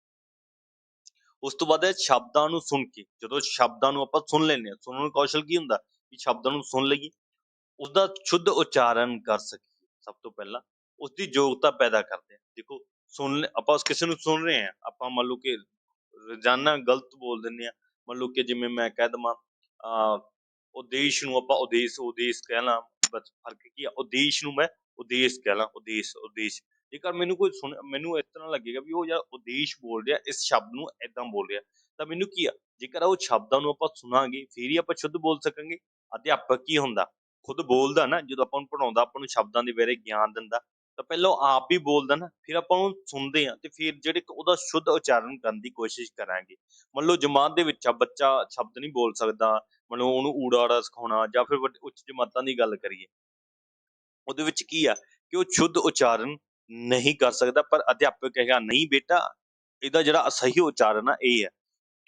S1: ਉਸ ਤੋਂ ਬਾਅਦ ਹੈ ਸ਼ਬਦਾਂ ਨੂੰ ਸੁਣ ਕੇ, ਜਦੋਂ ਸ਼ਬਦਾਂ ਨੂੰ ਆਪਾਂ ਸੁਣ ਲੈਂਦੇ ਹਾਂ, ਸੁਣਨ ਕੌਸ਼ਲ ਕੀ ਹੁੰਦਾ? ਕਿ ਸ਼ਬਦਾਂ ਨੂੰ ਸੁਣ ਲਈਏ, ਉਸਦਾ ਸ਼ੁੱਧ ਉਚਾਰਨ ਕਰ ਸਕੀਏ। ਸਭ ਤੋਂ ਪਹਿਲਾਂ ਉਸਦੀ ਯੋਗਤਾ ਪੈਦਾ ਕਰਦੇ ਹਾਂ। ਦੇਖੋ, ਆਪਾਂ ਕਿਸੇ ਨੂੰ ਸੁਣ ਰਹੇ ਹਾਂ, ਆਪਾਂ ਮੰਨ ਲਓ ਕਿ ਰੋਜ਼ਾਨਾ ਗਲਤ ਬੋਲ ਦਿੰਦੇ ਹਾਂ। ਮੰਨ ਲਓ ਕਿ ਜਿਵੇਂ ਮੈਂ ਕਹਿ ਦੇਵਾਂ ਉਦੇਸ਼ ਨੂੰ ਆਪਾਂ ਉਦੇਸ਼ ਕਹਿਣਾ, ਬਸ ਫਰਕ ਕੀ ਆ? ਉਦੇਸ਼ ਨੂੰ ਮੈਂ ਉਦੇਸ਼ ਕਹਿ ਲਾਂ, ਉਦੇਸ਼। ਜੇਕਰ ਮੈਨੂੰ ਕੋਈ ਮੈਨੂੰ ਇਸ ਤਰ੍ਹਾਂ ਲੱਗੇਗਾ ਵੀ ਉਹ ਯਾਰ ਉਦੇਸ਼ ਬੋਲ ਰਿਹਾ, ਇਸ ਸ਼ਬਦ ਨੂੰ ਏਦਾਂ ਬੋਲ ਰਿਹਾ, ਤਾਂ ਮੈਨੂੰ ਕੀ ਆ? ਜੇਕਰ ਉਹ ਸ਼ਬਦਾਂ ਨੂੰ ਆਪਾਂ ਸੁਣਾਂਗੇ ਫਿਰ ਹੀ ਆਪਾਂ ਸ਼ੁੱਧ ਬੋਲ ਸਕਾਂਗੇ। ਅਧਿਆਪਕ ਕੀ ਹੁੰਦਾ? ਖੁਦ ਬੋਲਦਾ ਨਾ, ਜਦੋਂ ਆਪਾਂ ਨੂੰ ਪੜਾਉਂਦਾ, ਆਪਾਂ ਨੂੰ ਸ਼ਬਦਾਂ ਦੇ ਬਾਰੇ ਗਿਆਨ ਦਿੰਦਾ, ਤਾਂ ਪਹਿਲਾਂ ਉਹ ਆਪ ਵੀ ਬੋਲਦਾ ਨਾ, ਫਿਰ ਆਪਾਂ ਉਹਨੂੰ ਸੁਣਦੇ ਹਾਂ ਤੇ ਫਿਰ ਜਿਹੜੇ ਉਹਦਾ ਸ਼ੁੱਧ ਉਚਾਰਨ ਕਰਨ ਦੀ ਕੋਸ਼ਿਸ਼ ਕਰਾਂਗੇ। ਮੰਨ ਲਓ ਜਮਾਤ ਦੇ ਵਿੱਚ ਆ, ਬੱਚਾ ਸ਼ਬਦ ਨਹੀਂ ਬੋਲ ਸਕਦਾ, ਮਤਲਬ ਉਹਨੂੰ ਊੜਾ ਆੜਾ ਸਿਖਾਉਣਾ, ਜਾਂ ਫਿਰ ਉੱਚ ਜਮਾਤਾਂ ਦੀ ਗੱਲ ਕਰੀਏ, ਉਹਦੇ ਵਿੱਚ ਕੀ ਆ ਕਿ ਉਹ ਸ਼ੁੱਧ ਉਚਾਰਨ ਨਹੀਂ ਕਰ ਸਕਦਾ, ਪਰ ਅਧਿਆਪਕ ਕਹੇਗਾ ਨਹੀਂ ਬੇਟਾ, ਇਹਦਾ ਜਿਹੜਾ ਸਹੀ ਉਚਾਰਨ ਆ ਇਹ ਹੈ,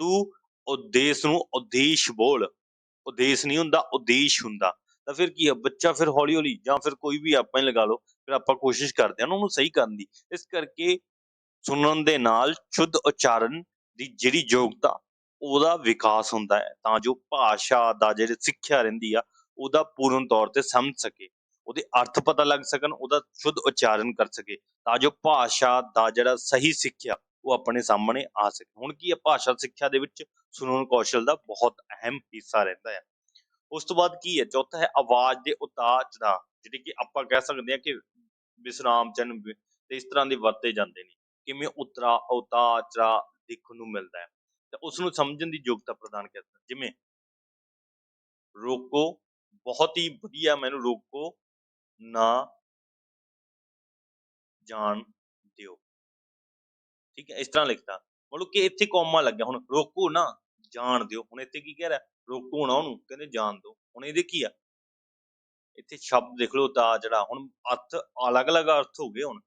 S1: ਤੂੰ ਉਦੇਸ਼ ਨੂੰ ਉਦੇਸ਼ ਬੋਲ, ਉਦੇਸ਼ ਨਹੀਂ ਹੁੰਦਾ ਉਦੇਸ਼ ਹੁੰਦਾ। ਤਾਂ ਫਿਰ ਕੀ ਆ, ਬੱਚਾ ਫਿਰ ਹੌਲੀ ਹੌਲੀ, ਜਾਂ ਫਿਰ ਕੋਈ ਵੀ ਆਪਾਂ ਹੀ ਲਗਾ ਲਓ, ਫਿਰ ਆਪਾਂ ਕੋਸ਼ਿਸ਼ ਕਰਦੇ ਹਾਂ ਨਾ ਉਹਨੂੰ ਸਹੀ ਕਰਨ ਦੀ। ਇਸ ਕਰਕੇ ਸੁਣਨ ਦੇ ਨਾਲ ਸ਼ੁੱਧ ਉਚਾਰਨ ਦੀ ਜਿਹੜੀ ਯੋਗਤਾ, ਉਹਦਾ ਵਿਕਾਸ ਹੁੰਦਾ ਹੈ, ਤਾਂ ਜੋ ਭਾਸ਼ਾ ਦਾ ਜਿਹੜੀ ਸਿੱਖਿਆ ਰਹਿੰਦੀ ਆ ਉਹਦਾ ਪੂਰਨ ਤੌਰ ਤੇ ਸਮਝ ਸਕੇ, ਉਹਦੇ ਅਰਥ ਪਤਾ ਲੱਗ ਸਕਣ, ਉਹਦਾ ਸ਼ੁੱਧ ਉਚਾਰਨ ਕਰ ਸਕੇ, ਤਾਂ ਜੋ ਭਾਸ਼ਾ ਦਾ ਜਿਹੜਾ ਸਹੀ ਸਿੱਖਿਆ ਉਹ ਆਪਣੇ ਸਾਹਮਣੇ ਆ ਸਕੇ। ਹੁਣ ਕੀ ਹੈ, ਭਾਸ਼ਾ ਸਿੱਖਿਆ ਦੇ ਵਿੱਚ ਸੁਣਨ ਕੌਸ਼ਲ ਦਾ ਬਹੁਤ ਅਹਿਮ ਹਿੱਸਾ ਰਹਿੰਦਾ ਹੈ। ਉਸ ਤੋਂ ਬਾਅਦ ਕੀ ਹੈ, ਚੌਥਾ ਹੈ ਆਵਾਜ਼ ਦੇ ਉਤਾਰ ਚੜਾਅ, ਜਿਹੜੇ ਕਿ ਆਪਾਂ ਕਹਿ ਸਕਦੇ ਹਾਂ ਕਿ ਵਿਸਰਾਮ ਚਿੰਨ੍ਹ ਤੇ ਇਸ ਤਰ੍ਹਾਂ ਦੇ ਵਰਤੇ ਜਾਂਦੇ ਨੇ। ਕਿਵੇਂ ਉਤਾਰ ਚੜਾਅ ਦੇਖਣ ਨੂੰ ਮਿਲਦਾ ਹੈ ਤੇ ਉਸ ਨੂੰ ਸਮਝਣ ਦੀ ਯੋਗਤਾ ਪ੍ਰਦਾਨ ਕਰਦਾ। ਜਿਵੇਂ ਰੋਕੋ, ਬਹੁਤ ਹੀ ਵਧੀਆ, ਮੈਨੂੰ ਰੋਕੋ ਨਾ ਜਾਣ ਦਿਓ। ਠੀਕ ਹੈ, ਇਸ ਤਰ੍ਹਾਂ ਲਿਖਤਾ, ਮਤਲਬ ਕਿ ਇੱਥੇ ਕੌਮਾ ਲੱਗਿਆ। ਹੁਣ ਰੋਕੋ ਨਾ ਜਾਣ ਦਿਓ, ਹੁਣ ਇੱਥੇ ਕੀ ਕਹਿ ਰਿਹਾ, ਰੋਕੋ ਨਾ ਉਹਨੂੰ, ਕਹਿੰਦੇ ਜਾਣ ਦਿਓ। ਹੁਣ ਇਹਦੇ ਕੀ ਆ, ਇੱਥੇ ਸ਼ਬਦ ਦੇਖ ਲਓ ਉਤਾਰ ਚੜਾਅ, ਹੁਣ ਅਰਥ ਅਲੱਗ ਅਲੱਗ ਅਰਥ ਹੋ ਗਏ ਹੁਣ।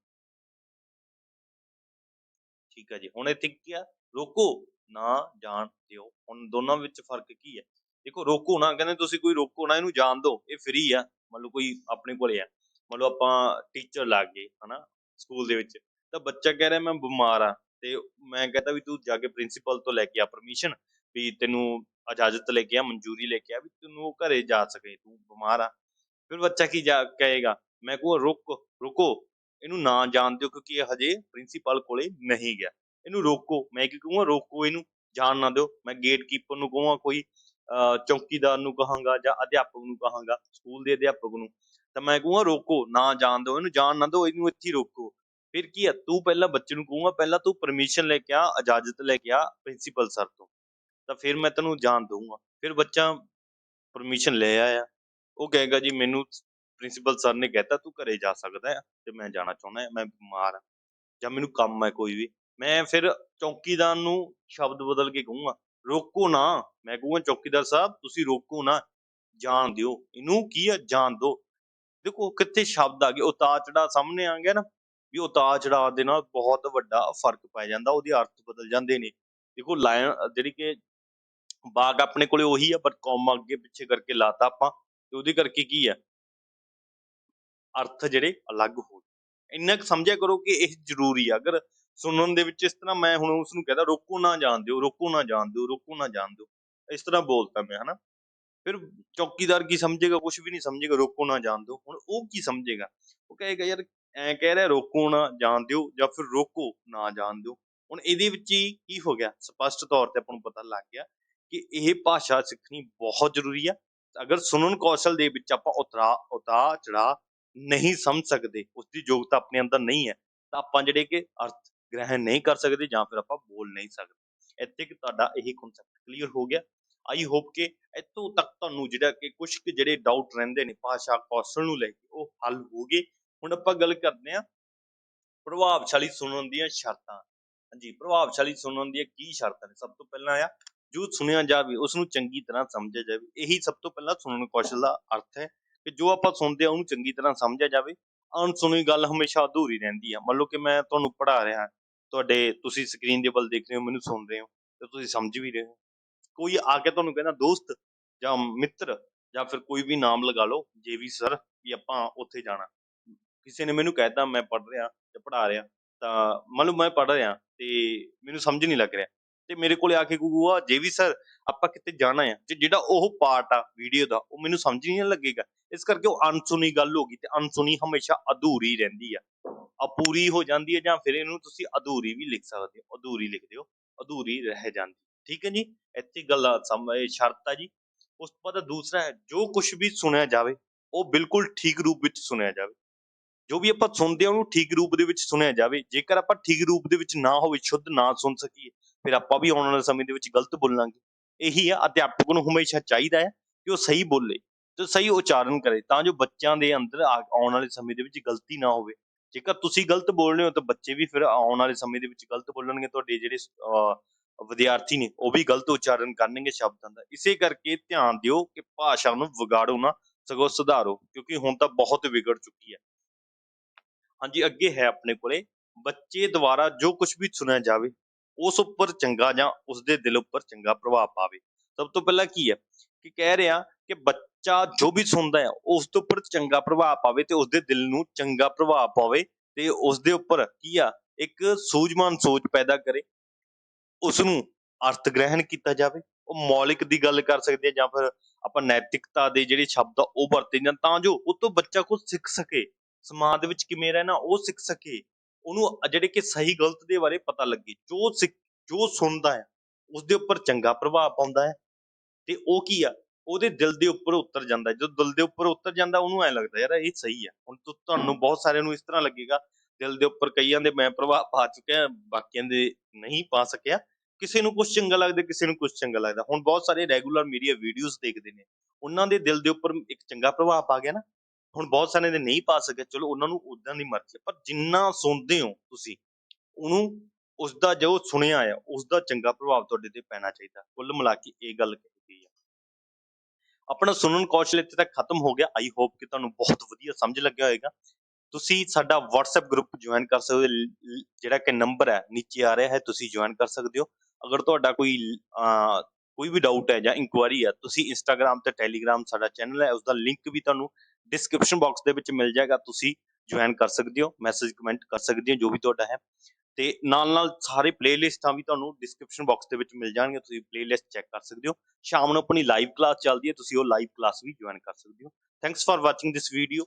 S1: ਠੀਕ ਹੈ ਜੀ, ਹੁਣ ਇੱਥੇ ਕੀ ਆ, ਰੋਕੋ ਨਾ ਜਾਣ ਦਿਓ। ਹੁਣ ਦੋਨਾਂ ਵਿੱਚ ਫਰਕ ਕੀ ਹੈ, ਦੇਖੋ ਰੋਕੋ ਨਾ ਕਹਿੰਦੇ ਤੁਸੀਂ ਕੋਈ ਰੋਕੋ ਨਾ, ਇਹਨੂੰ ਜਾਣ ਦਿਓ, ਇਹ ਫ੍ਰੀ ਆ। ਮਤਲਬ ਕੋਈ ਆਪਣੇ ਕੋਲੇ ਆ, ਮਤਲਬ ਆਪਾਂ ਟੀਚਰ ਲੱਗ ਗਏ ਹਨਾ ਸਕੂਲ ਦੇ ਵਿੱਚ, ਤਾਂ ਬੱਚਾ ਕਹਿ ਰਿਹਾ ਮੈਂ ਬਿਮਾਰ ਆ, ਤੇ ਮੈਂ ਕਹਤਾ ਵੀ ਤੂੰ ਜਾ ਕੇ ਪ੍ਰਿੰਸੀਪਲ ਤੋਂ ਲੈ ਕੇ ਆ ਪਰਮਿਸ਼ਨ, ਵੀ ਤੈਨੂੰ ਇਜਾਜ਼ਤ ਲੈ ਕੇ ਆ, ਮਨਜ਼ੂਰੀ ਲੈ ਕੇ ਆ, ਵੀ ਤੈਨੂੰ ਉਹ ਘਰੇ ਜਾ ਸਕੇ, ਤੂੰ ਬਿਮਾਰ ਆ। ਫਿਰ ਬੱਚਾ ਕੀ ਕਹੇਗਾ, ਮੈਂ ਕਹੂੰ ਰੁਕੋ ਇਹਨੂੰ ਨਾ ਜਾਣ ਦਿਓ, ਕਿਉਂਕਿ ਇਹ ਹਜੇ ਪ੍ਰਿੰਸੀਪਲ ਕੋਲੇ ਨਹੀਂ ਗਿਆ, ਇਹਨੂੰ ਰੋਕੋ। ਮੈਂ ਕੀ ਕਹੂੰਗਾ, ਰੋਕੋ ਇਹਨੂੰ, ਜਾਣ ਨਾ ਦਿਓ। ਮੈਂ ਗੇਟ ਕੀਪਰ ਨੂੰ ਕਹੂੰਗਾ, ਕੋਈ ਚੌਕੀਦਾਰ ਨੂੰ ਕਹਾਂਗਾ, ਜਾਂ ਅਧਿਆਪਕ ਨੂੰ ਕਹਾਂਗਾ, ਸਕੂਲ ਦੇ ਅਧਿਆਪਕ ਨੂੰ, ਤਾਂ ਮੈਂ ਕਹੂੰਗਾ ਰੋਕੋ ਨਾ ਜਾਣ ਦਿਓ, ਇਹਨੂੰ ਜਾਣ ਨਾ ਦਿਓ, ਇਹਨੂੰ ਇੱਥੇ ਰੋਕੋ। ਫਿਰ ਕੀ ਆ, ਤੂੰ ਪਹਿਲਾਂ ਬੱਚੇ ਨੂੰ ਕਹੂੰਗਾ, ਪਹਿਲਾਂ ਤੂੰ ਪਰਮਿਸ਼ਨ ਲੈ ਕੇ ਆ, ਇਜਾਜ਼ਤ ਲੈ ਕੇ ਆ ਪ੍ਰਿੰਸੀਪਲ ਸਰ ਤੋਂ, ਤਾਂ ਫਿਰ ਮੈਂ ਤੈਨੂੰ ਜਾਣ ਦਊਂਗਾ। ਫਿਰ ਬੱਚਾ ਪਰਮਿਸ਼ਨ ਲੈ ਆਇਆ, ਉਹ ਕਹੇਗਾ ਜੀ ਮੈਨੂੰ ਪ੍ਰਿੰਸੀਪਲ ਸਰ ਨੇ ਕਹਿਤਾ ਤੂੰ ਘਰੇ ਜਾ ਸਕਦਾ ਹੈ, ਤੇ ਮੈਂ ਜਾਣਾ ਚਾਹੁੰਦਾ, ਮੈਂ ਬਿਮਾਰ ਆ, ਜਾਂ ਮੈਨੂੰ ਕੰਮ ਹੈ ਕੋਈ ਵੀ। ਮੈਂ ਫਿਰ ਚੌਕੀਦਾਰ ਨੂੰ ਸ਼ਬਦ ਬਦਲ ਕੇ ਕਹੂੰਗਾ, ਰੋਕੋ ਨਾ। ਮੈਂ ਕਹੂੰਗਾ ਚੌਕੀਦਾਰ ਸਾਹਿਬ ਤੁਸੀਂ ਰੋਕੋ ਨਾ, ਜਾਣ ਦਿਓ ਇਹਨੂੰ, ਕੀ ਆ, ਜਾਣ ਦਿਓ। ਦੇਖੋ ਕਿੱਥੇ ਸ਼ਬਦ ਆ ਗਏ, ਉਤਾਰ ਚੜਾਅ ਸਾਹਮਣੇ ਆ ਗਿਆ ਨਾ, ਵੀ ਉਤਾਰ ਚੜਾਅ ਦੇ ਨਾਲ ਬਹੁਤ ਵੱਡਾ ਫਰਕ ਪੈ ਜਾਂਦਾ, ਉਹਦੇ ਅਰਥ ਬਦਲ ਜਾਂਦੇ ਨੇ। ਦੇਖੋ ਲਾਈਨ ਜਿਹੜੀ ਕਿ ਬਾਗ ਆਪਣੇ ਕੋਲੇ ਉਹੀ ਆ, ਪਰ ਕੌਮਾ ਅੱਗੇ ਪਿੱਛੇ ਕਰਕੇ ਲਾਤਾ ਆਪਾਂ, ਤੇ ਉਹਦੇ ਕਰਕੇ ਕੀ ਆ, ਅਰਥ ਜਿਹੜੇ ਅਲੱਗ ਹੋ ਗਏ। ਇੰਨਾ ਕੁ ਸਮਝਿਆ ਕਰੋ ਕਿ ਇਹ ਜ਼ਰੂਰੀ ਆ। ਅਗਰ ਸੁਣਨ ਦੇ ਵਿੱਚ ਇਸ ਤਰ੍ਹਾਂ, ਮੈਂ ਹੁਣ ਉਸਨੂੰ ਕਹਿੰਦਾ ਰੋਕੋ ਨਾ ਜਾਣ ਦਿਓ, ਰੋਕੋ ਨਾ ਜਾਣ ਦਿਓ, ਰੋਕੋ ਨਾ ਜਾਣ ਦਿਓ, ਇਸ ਤਰ੍ਹਾਂ ਬੋਲਤਾ ਮੈਂ ਹਨਾ, ਫਿਰ ਚੌਕੀਦਾਰ ਕੀ ਸਮਝੇਗਾ, ਕੁਛ ਵੀ ਨਹੀਂ ਸਮਝੇਗਾ, ਰੋਕੋ ਨਾ ਜਾਣ ਦਿਓ। ਹੁਣ ਉਹ ਕੀ ਸਮਝੇਗਾ, ਉਹ ਕਹੇਗਾ ਯਾਰ ਐਂ ਕਹਿ ਰਿਹਾ ਰੋਕੋ ਨਾ ਜਾਣ ਦਿਓ, ਜਾਂ ਫਿਰ ਰੋਕੋ ਨਾ ਜਾਣ ਦਿਓ। ਹੁਣ ਇਹਦੇ ਵਿੱਚ ਹੀ ਕੀ ਹੋ ਗਿਆ, ਸਪਸ਼ਟ ਤੌਰ ਤੇ ਆਪਾਂ ਨੂੰ ਪਤਾ ਲੱਗ ਗਿਆ ਕਿ ਇਹ ਭਾਸ਼ਾ ਸਿੱਖਣੀ ਬਹੁਤ ਜ਼ਰੂਰੀ ਆ। ਅਗਰ ਸੁਣਨ ਕੌਸ਼ਲ ਦੇ ਵਿੱਚ ਆਪਾਂ ਉਤਾਰ ਚੜਾਅ ਨਹੀਂ ਸਮਝ ਸਕਦੇ, ਉਸਦੀ ਯੋਗਤਾ ਆਪਣੇ ਅੰਦਰ ਨਹੀਂ ਹੈ, ਤਾਂ ਆਪਾਂ ਜਿਹੜੇ ਕਿ ਅਰਥ ਗ੍ਰਹਿਣ ਨਹੀਂ ਕਰ ਸਕਦੇ, ਜਾਂ ਫਿਰ ਆਪਾਂ ਬੋਲ ਨਹੀਂ ਸਕਦੇ। ਇੱਥੇ ਕਿ ਤੁਹਾਡਾ ਇਹ ਕਨਸੈਪਟ ਕਲੀਅਰ ਹੋ ਗਿਆ। ਆਈ ਹੋਪ ਕਿ ਇੱਥੋਂ ਤੱਕ ਤੁਹਾਨੂੰ ਜਿਹੜਾ ਕਿ ਕੁਛ ਕੁ ਜਿਹੜੇ ਡਾਊਟ ਰਹਿੰਦੇ ਨੇ ਭਾਸ਼ਾ ਕੌਸ਼ਲ ਨੂੰ ਲੈ ਕੇ, ਉਹ ਹੱਲ ਹੋ ਗਏ। ਹੁਣ ਆਪਾਂ ਗੱਲ ਕਰਦੇ ਹਾਂ ਪ੍ਰਭਾਵਸ਼ਾਲੀ ਸੁਣਨ ਦੀਆਂ ਸ਼ਰਤਾਂ। ਹਾਂਜੀ, ਪ੍ਰਭਾਵਸ਼ਾਲੀ ਸੁਣਨ ਦੀਆਂ ਕੀ ਸ਼ਰਤਾਂ ਨੇ। ਸਭ ਤੋਂ ਪਹਿਲਾਂ ਆ, ਜੋ ਸੁਣਿਆ ਜਾਵੇ ਉਸਨੂੰ ਚੰਗੀ ਤਰ੍ਹਾਂ ਸਮਝਿਆ ਜਾਵੇ। ਇਹੀ ਸਭ ਤੋਂ ਪਹਿਲਾਂ ਸੁਣਨ ਕੌਸ਼ਲ ਦਾ ਅਰਥ ਹੈ, ਕਿ ਜੋ ਆਪਾਂ ਸੁਣਦੇ ਆ ਉਹਨੂੰ ਚੰਗੀ ਤਰ੍ਹਾਂ ਸਮਝਿਆ ਜਾਵੇ। ਅਣਸੁਣੀ ਗੱਲ ਹਮੇਸ਼ਾ ਅਧੂਰੀ ਰਹਿੰਦੀ ਆ। ਮੰਨ ਲਓ ਕਿ ਮੈਂ ਤੁਹਾਨੂੰ ਪੜ੍ਹਾ ਰਿਹਾ, ਤੁਸੀਂ ਸਕਰੀਨ ਦੇ ਵੱਲ ਦੇਖ ਰਹੇ ਹੋ, ਮੈਨੂੰ ਸੁਣ ਰਹੇ ਹੋ, ਤੇ ਤੁਸੀਂ ਸਮਝ ਵੀ ਰਹੇ ਹੋ। ਕੋਈ ਆ ਕੇ ਤੁਹਾਨੂੰ ਕਹਿੰਦਾ ਦੋਸਤ ਜਾਂ ਮਿੱਤਰ, ਜਾਂ ਫਿਰ ਕੋਈ ਵੀ ਨਾਮ ਲਗਾ ਲਓ, ਜੇ ਵੀ ਸਰ, ਵੀ ਆਪਾਂ ਉੱਥੇ ਜਾਣਾ। ਕਿਸੇ ਨੇ ਮੈਨੂੰ ਕਹਿਤਾ ਮੈਂ ਪੜ੍ਹ ਰਿਹਾ ਜਾਂ ਪੜ੍ਹਾ ਰਿਹਾ, ਤਾਂ ਮੰਨ ਲਓ ਮੈਂ ਪੜ੍ਹ ਰਿਹਾ ਤੇ ਮੈਨੂੰ ਸਮਝ ਨਹੀਂ ਲੱਗ ਰਿਹਾ, ਤੇ ਮੇਰੇ ਕੋਲੇ ਆ ਕੇ ਕਹੂਗਾ ਜੇ ਵੀ ਸਰ ਆਪਾਂ ਕਿਤੇ ਜਾਣਾ ਆ, ਤੇ ਜਿਹੜਾ ਉਹ ਪਾਰਟ ਆ ਵੀਡੀਓ ਦਾ ਉਹ ਮੈਨੂੰ ਸਮਝ ਨਹੀਂ ਲੱਗੇਗਾ। ਇਸ ਕਰਕੇ ਉਹ ਅਣਸੁਣੀ ਗੱਲ ਹੋ ਗਈ, ਤੇ ਅਣਸੁਣੀ ਹਮੇਸ਼ਾ ਅਧੂਰੀ ਰਹਿੰਦੀ ਆ, ਅਪੂਰੀ ਹੋ ਜਾਂਦੀ ਹੈ, ਜਾਂ ਫਿਰ ਇਹਨੂੰ ਤੁਸੀਂ ਅਧੂਰੀ ਵੀ ਲਿਖ ਸਕਦੇ ਹੋ, ਅਧੂਰੀ ਲਿਖ ਦਿਓ, ਅਧੂਰੀ ਰਹਿ ਜਾਂਦੀ। ਠੀਕ ਹੈ ਜੀ, ਇੱਥੇ ਗੱਲ ਸ਼ਰਤ ਆ ਜੀ। ਉਸ ਤੋਂ ਬਾਅਦ ਦੂਸਰਾ ਹੈ, ਜੋ ਕੁਛ ਵੀ ਸੁਣਿਆ ਜਾਵੇ ਉਹ ਬਿਲਕੁਲ ਠੀਕ ਰੂਪ ਵਿੱਚ ਸੁਣਿਆ ਜਾਵੇ। ਜੋ ਵੀ ਆਪਾਂ ਸੁਣਦੇ ਹਾਂ ਉਹਨੂੰ ਠੀਕ ਰੂਪ ਦੇ ਵਿੱਚ ਸੁਣਿਆ ਜਾਵੇ। ਜੇਕਰ ਆਪਾਂ ਠੀਕ ਰੂਪ ਦੇ ਵਿੱਚ ਨਾ ਹੋਵੇ, ਸ਼ੁੱਧ ਨਾ ਸੁਣ ਸਕੀਏ, ਫਿਰ ਆਪਾਂ ਵੀ ਆਉਣ ਵਾਲੇ ਸਮੇਂ ਦੇ ਵਿੱਚ ਗਲਤ ਬੋਲਾਂਗੇ। ਇਹੀ ਆ, ਅਧਿਆਪਕ ਨੂੰ ਹਮੇਸ਼ਾ ਚਾਹੀਦਾ ਹੈ ਕਿ ਉਹ ਸਹੀ ਬੋਲੇ ਤੇ ਸਹੀ ਉਚਾਰਨ ਕਰੇ, ਤਾਂ ਜੋ ਬੱਚਿਆਂ ਦੇ ਅੰਦਰ ਆਉਣ ਵਾਲੇ ਸਮੇਂ ਦੇ ਵਿੱਚ ਗਲਤੀ ਨਾ ਹੋਵੇ। ਜੇਕਰ ਤੁਸੀਂ ਗਲਤ ਬੋਲ ਰਹੇ ਹੋ ਤਾਂ ਬੱਚੇ ਵੀ ਫਿਰ ਆਉਣ ਵਾਲੇ ਸਮੇਂ ਦੇ ਵਿੱਚ ਗਲਤ ਬੋਲਣਗੇ। ਤੁਹਾਡੇ ਜਿਹੜੇ ਵਿਦਿਆਰਥੀ ਨੇ ਉਹ ਵੀ ਗਲਤ ਉਚਾਰਨ ਕਰਨਗੇ ਸ਼ਬਦਾਂ ਦਾ। ਇਸੇ ਕਰਕੇ ਧਿਆਨ ਦਿਓ ਕਿ ਭਾਸ਼ਾ ਨੂੰ ਵਿਗਾੜੋ ਨਾ, ਸਗੋਂ ਸੁਧਾਰੋ, ਕਿਉਂਕਿ ਹੁਣ ਤਾਂ ਬਹੁਤ ਵਿਗੜ ਚੁੱਕੀ ਹੈ। ਹਾਂਜੀ, ਅੱਗੇ ਹੈ ਆਪਣੇ ਕੋਲੇ, ਬੱਚੇ ਦੁਆਰਾ ਜੋ ਕੁਛ ਵੀ ਸੁਣਿਆ ਜਾਵੇ ਉਸ ਉੱਪਰ ਚੰਗਾ ਜਾਂ ਉਸਦੇ ਦਿਲ ਉੱਪਰ ਚੰਗਾ ਪ੍ਰਭਾਵ ਪਾਵੇ। ਸਭ ਤੋਂ ਪਹਿਲਾਂ ਕੀ ਹੈ ਕਿ ਕਹਿ ਰਿਹਾ ਕਿ ਬੱਚਾ ਜੋ ਵੀ ਸੁਣਦਾ ਹੈ ਉਸ ਦੇ ਉੱਪਰ ਚੰਗਾ ਪ੍ਰਭਾਵ ਪਾਵੇ, ਤੇ ਉਸਦੇ ਦਿਲ ਨੂੰ ਚੰਗਾ ਪ੍ਰਭਾਵ ਪਾਵੇ, ਤੇ ਉਸਦੇ ਉੱਪਰ ਕੀ ਆ, ਇੱਕ ਸੂਝਵਾਨ ਸੋਚ ਪੈਦਾ ਕਰੇ, ਉਸਨੂੰ ਅਰਥ ਗ੍ਰਹਿਣ ਕੀਤਾ ਜਾਵੇ। ਉਹ ਮੌਲਿਕ ਦੀ ਗੱਲ ਕਰ ਸਕਦੇ ਆ, ਜਾਂ ਫਿਰ ਆਪਾਂ ਨੈਤਿਕਤਾ ਦੇ ਜਿਹੜੇ ਸ਼ਬਦ ਆ ਉਹ ਵਰਤੇ ਜਾਣ, ਤਾਂ ਜੋ ਉਹ ਤੋਂ ਬੱਚਾ ਕੁਝ ਸਿੱਖ ਸਕੇ, ਸਮਾਜ ਦੇ ਵਿੱਚ ਕਿਵੇਂ ਰਹਿਣਾ ਉਹ ਸਿੱਖ ਸਕੇ, ਉਹਨੂੰ ਜਿਹੜੇ ਕਿ ਸਹੀ ਗਲਤ ਦੇ ਬਾਰੇ ਪਤਾ ਲੱਗੇ। ਜੋ ਸੁਣਦਾ ਹੈ ਉਸਦੇ ਉੱਪਰ ਚੰਗਾ ਪ੍ਰਭਾਵ ਪਾਉਂਦਾ ਹੈ, ਤੇ ਉਹ ਕੀ ਆ, ਉਹਦੇ ਦਿਲ ਦੇ ਉੱਪਰ ਉਤਰ ਜਾਂਦਾ ਹੈ। ਜਦੋਂ ਦਿਲ ਦੇ ਉੱਪਰ ਉਤਰ ਜਾਂਦਾ ਉਹਨੂੰ ਐਂ ਲੱਗਦਾ ਯਾਰ ਇਹ ਸਹੀ ਹੈ। ਹੁਣ ਤੁਹਾਨੂੰ ਬਹੁਤ ਸਾਰਿਆਂ ਨੂੰ ਇਸ ਤਰ੍ਹਾਂ ਲੱਗੇਗਾ ਦਿਲ ਦੇ ਉੱਪਰ ਕਈਆਂ ਦੇ ਮੈਂ ਪ੍ਰਭਾਵ ਪਾ ਚੁੱਕਿਆ, ਬਾਕੀਆਂ ਦੇ ਨਹੀਂ ਪਾ ਸਕਿਆ। ਕਿਸੇ ਨੂੰ ਕੁਛ ਚੰਗਾ ਲੱਗਦਾ, ਕਿਸੇ ਨੂੰ ਕੁਛ ਚੰਗਾ ਲੱਗਦਾ। ਹੁਣ ਬਹੁਤ ਸਾਰੇ ਰੈਗੂਲਰ ਮੀਡੀਆ ਵੀਡੀਓਜ਼ ਦੇਖਦੇ ਨੇ, ਉਹਨਾਂ ਦੇ ਦਿਲ ਦੇ ਉੱਪਰ ਇੱਕ ਚੰਗਾ ਪ੍ਰਭਾਵ ਪਾ ਗਿਆ ਨਾ। ਹੁਣ ਬਹੁਤ ਸਾਰਿਆਂ ਦੇ ਨਹੀਂ ਪਾ ਸਕੇ, ਚਲੋ ਉਹਨਾਂ ਨੂੰ ਉਦਾਂ ਦੀ ਮਰਜ਼ੀ ਹੈ। ਪਰ ਜਿੰਨਾ ਸੁਣਦੇ ਹੋ ਤੁਸੀਂ ਉਹਨੂੰ, ਉਸਦਾ ਜੋ ਸੁਣਿਆ ਆ ਉਸਦਾ ਚੰਗਾ ਪ੍ਰਭਾਵ ਤੁਹਾਡੇ ਤੇ ਪੈਣਾ ਚਾਹੀਦਾ। ਕੁੱਲ ਮਿਲਾ ਕੇ ਇਹ ਗੱਲ ਕਹੀ ਗਈ ਆ। ਆਪਣਾ ਸੁਣਨ ਕੌਸ਼ਲ ਇੱਥੇ ਤੱਕ ਖਤਮ ਹੋ ਗਿਆ। ਆਈ ਹੋਪ ਕਿ ਤੁਹਾਨੂੰ ਬਹੁਤ ਵਧੀਆ ਸਮਝ ਲੱਗਿਆ ਹੋਏਗਾ। ਤੁਸੀਂ ਸਾਡਾ WhatsApp ਗਰੁੱਪ ਜੁਆਇਨ ਕਰ ਸਕਦੇ ਹੋ, ਜਿਹੜਾ ਕਿ ਨੰਬਰ ਹੈ ਨੀਚੇ ਆ ਰਿਹਾ ਹੈ, ਤੁਸੀਂ ਜੁਆਇਨ ਕਰ ਸਕਦੇ ਹੋ। ਅਗਰ ਤੁਹਾਡਾ ਕੋਈ ਵੀ ਡਾਊਟ ਹੈ ਜਾਂ ਇਨਕੁਆਇਰੀ ਹੈ, ਤੁਸੀਂ ਇੰਸਟਾਗ੍ਰਾਮ ਤੇ ਟੈਲੀਗ੍ਰਾਮ ਸਾਡਾ ਚੈਨਲ ਹੈ, ਉਸਦਾ ਲਿੰਕ ਵੀ ਤੁਹਾਨੂੰ ਡਿਸਕ੍ਰਿਪਸ਼ਨ ਬਾਕਸ ਦੇ ਵਿੱਚ ਮਿਲ ਜਾਏਗਾ। ਤੁਸੀਂ ਜੁਆਇਨ ਕਰ ਸਕਦੇ ਹੋ, ਮੈਸੇਜ ਕਮੈਂਟ ਕਰ ਸਕਦੇ ਹੋ, ਜੋ ਵੀ ਤੁਹਾਡਾ ਹੈ। ਤੇ ਨਾਲ ਸਾਰੇ ਪਲੇਲਿਸਟਾਂ ਵੀ ਤੁਹਾਨੂੰ ਡਿਸਕ੍ਰਿਪਸ਼ਨ ਬਾਕਸ ਦੇ ਵਿੱਚ ਮਿਲ ਜਾਣਗੀਆਂ, ਤੁਸੀਂ ਪਲੇਲਿਸਟ ਚੈੱਕ ਕਰ ਸਕਦੇ ਹੋ। ਸ਼ਾਮ ਨੂੰ ਆਪਣੀ ਲਾਈਵ ਕਲਾਸ ਚੱਲਦੀ ਹੈ, ਤੁਸੀਂ ਉਹ ਲਾਈਵ ਕਲਾਸ ਵੀ ਜੁਆਇਨ ਕਰ ਸਕਦੇ ਹੋ। Thanks for watching this video.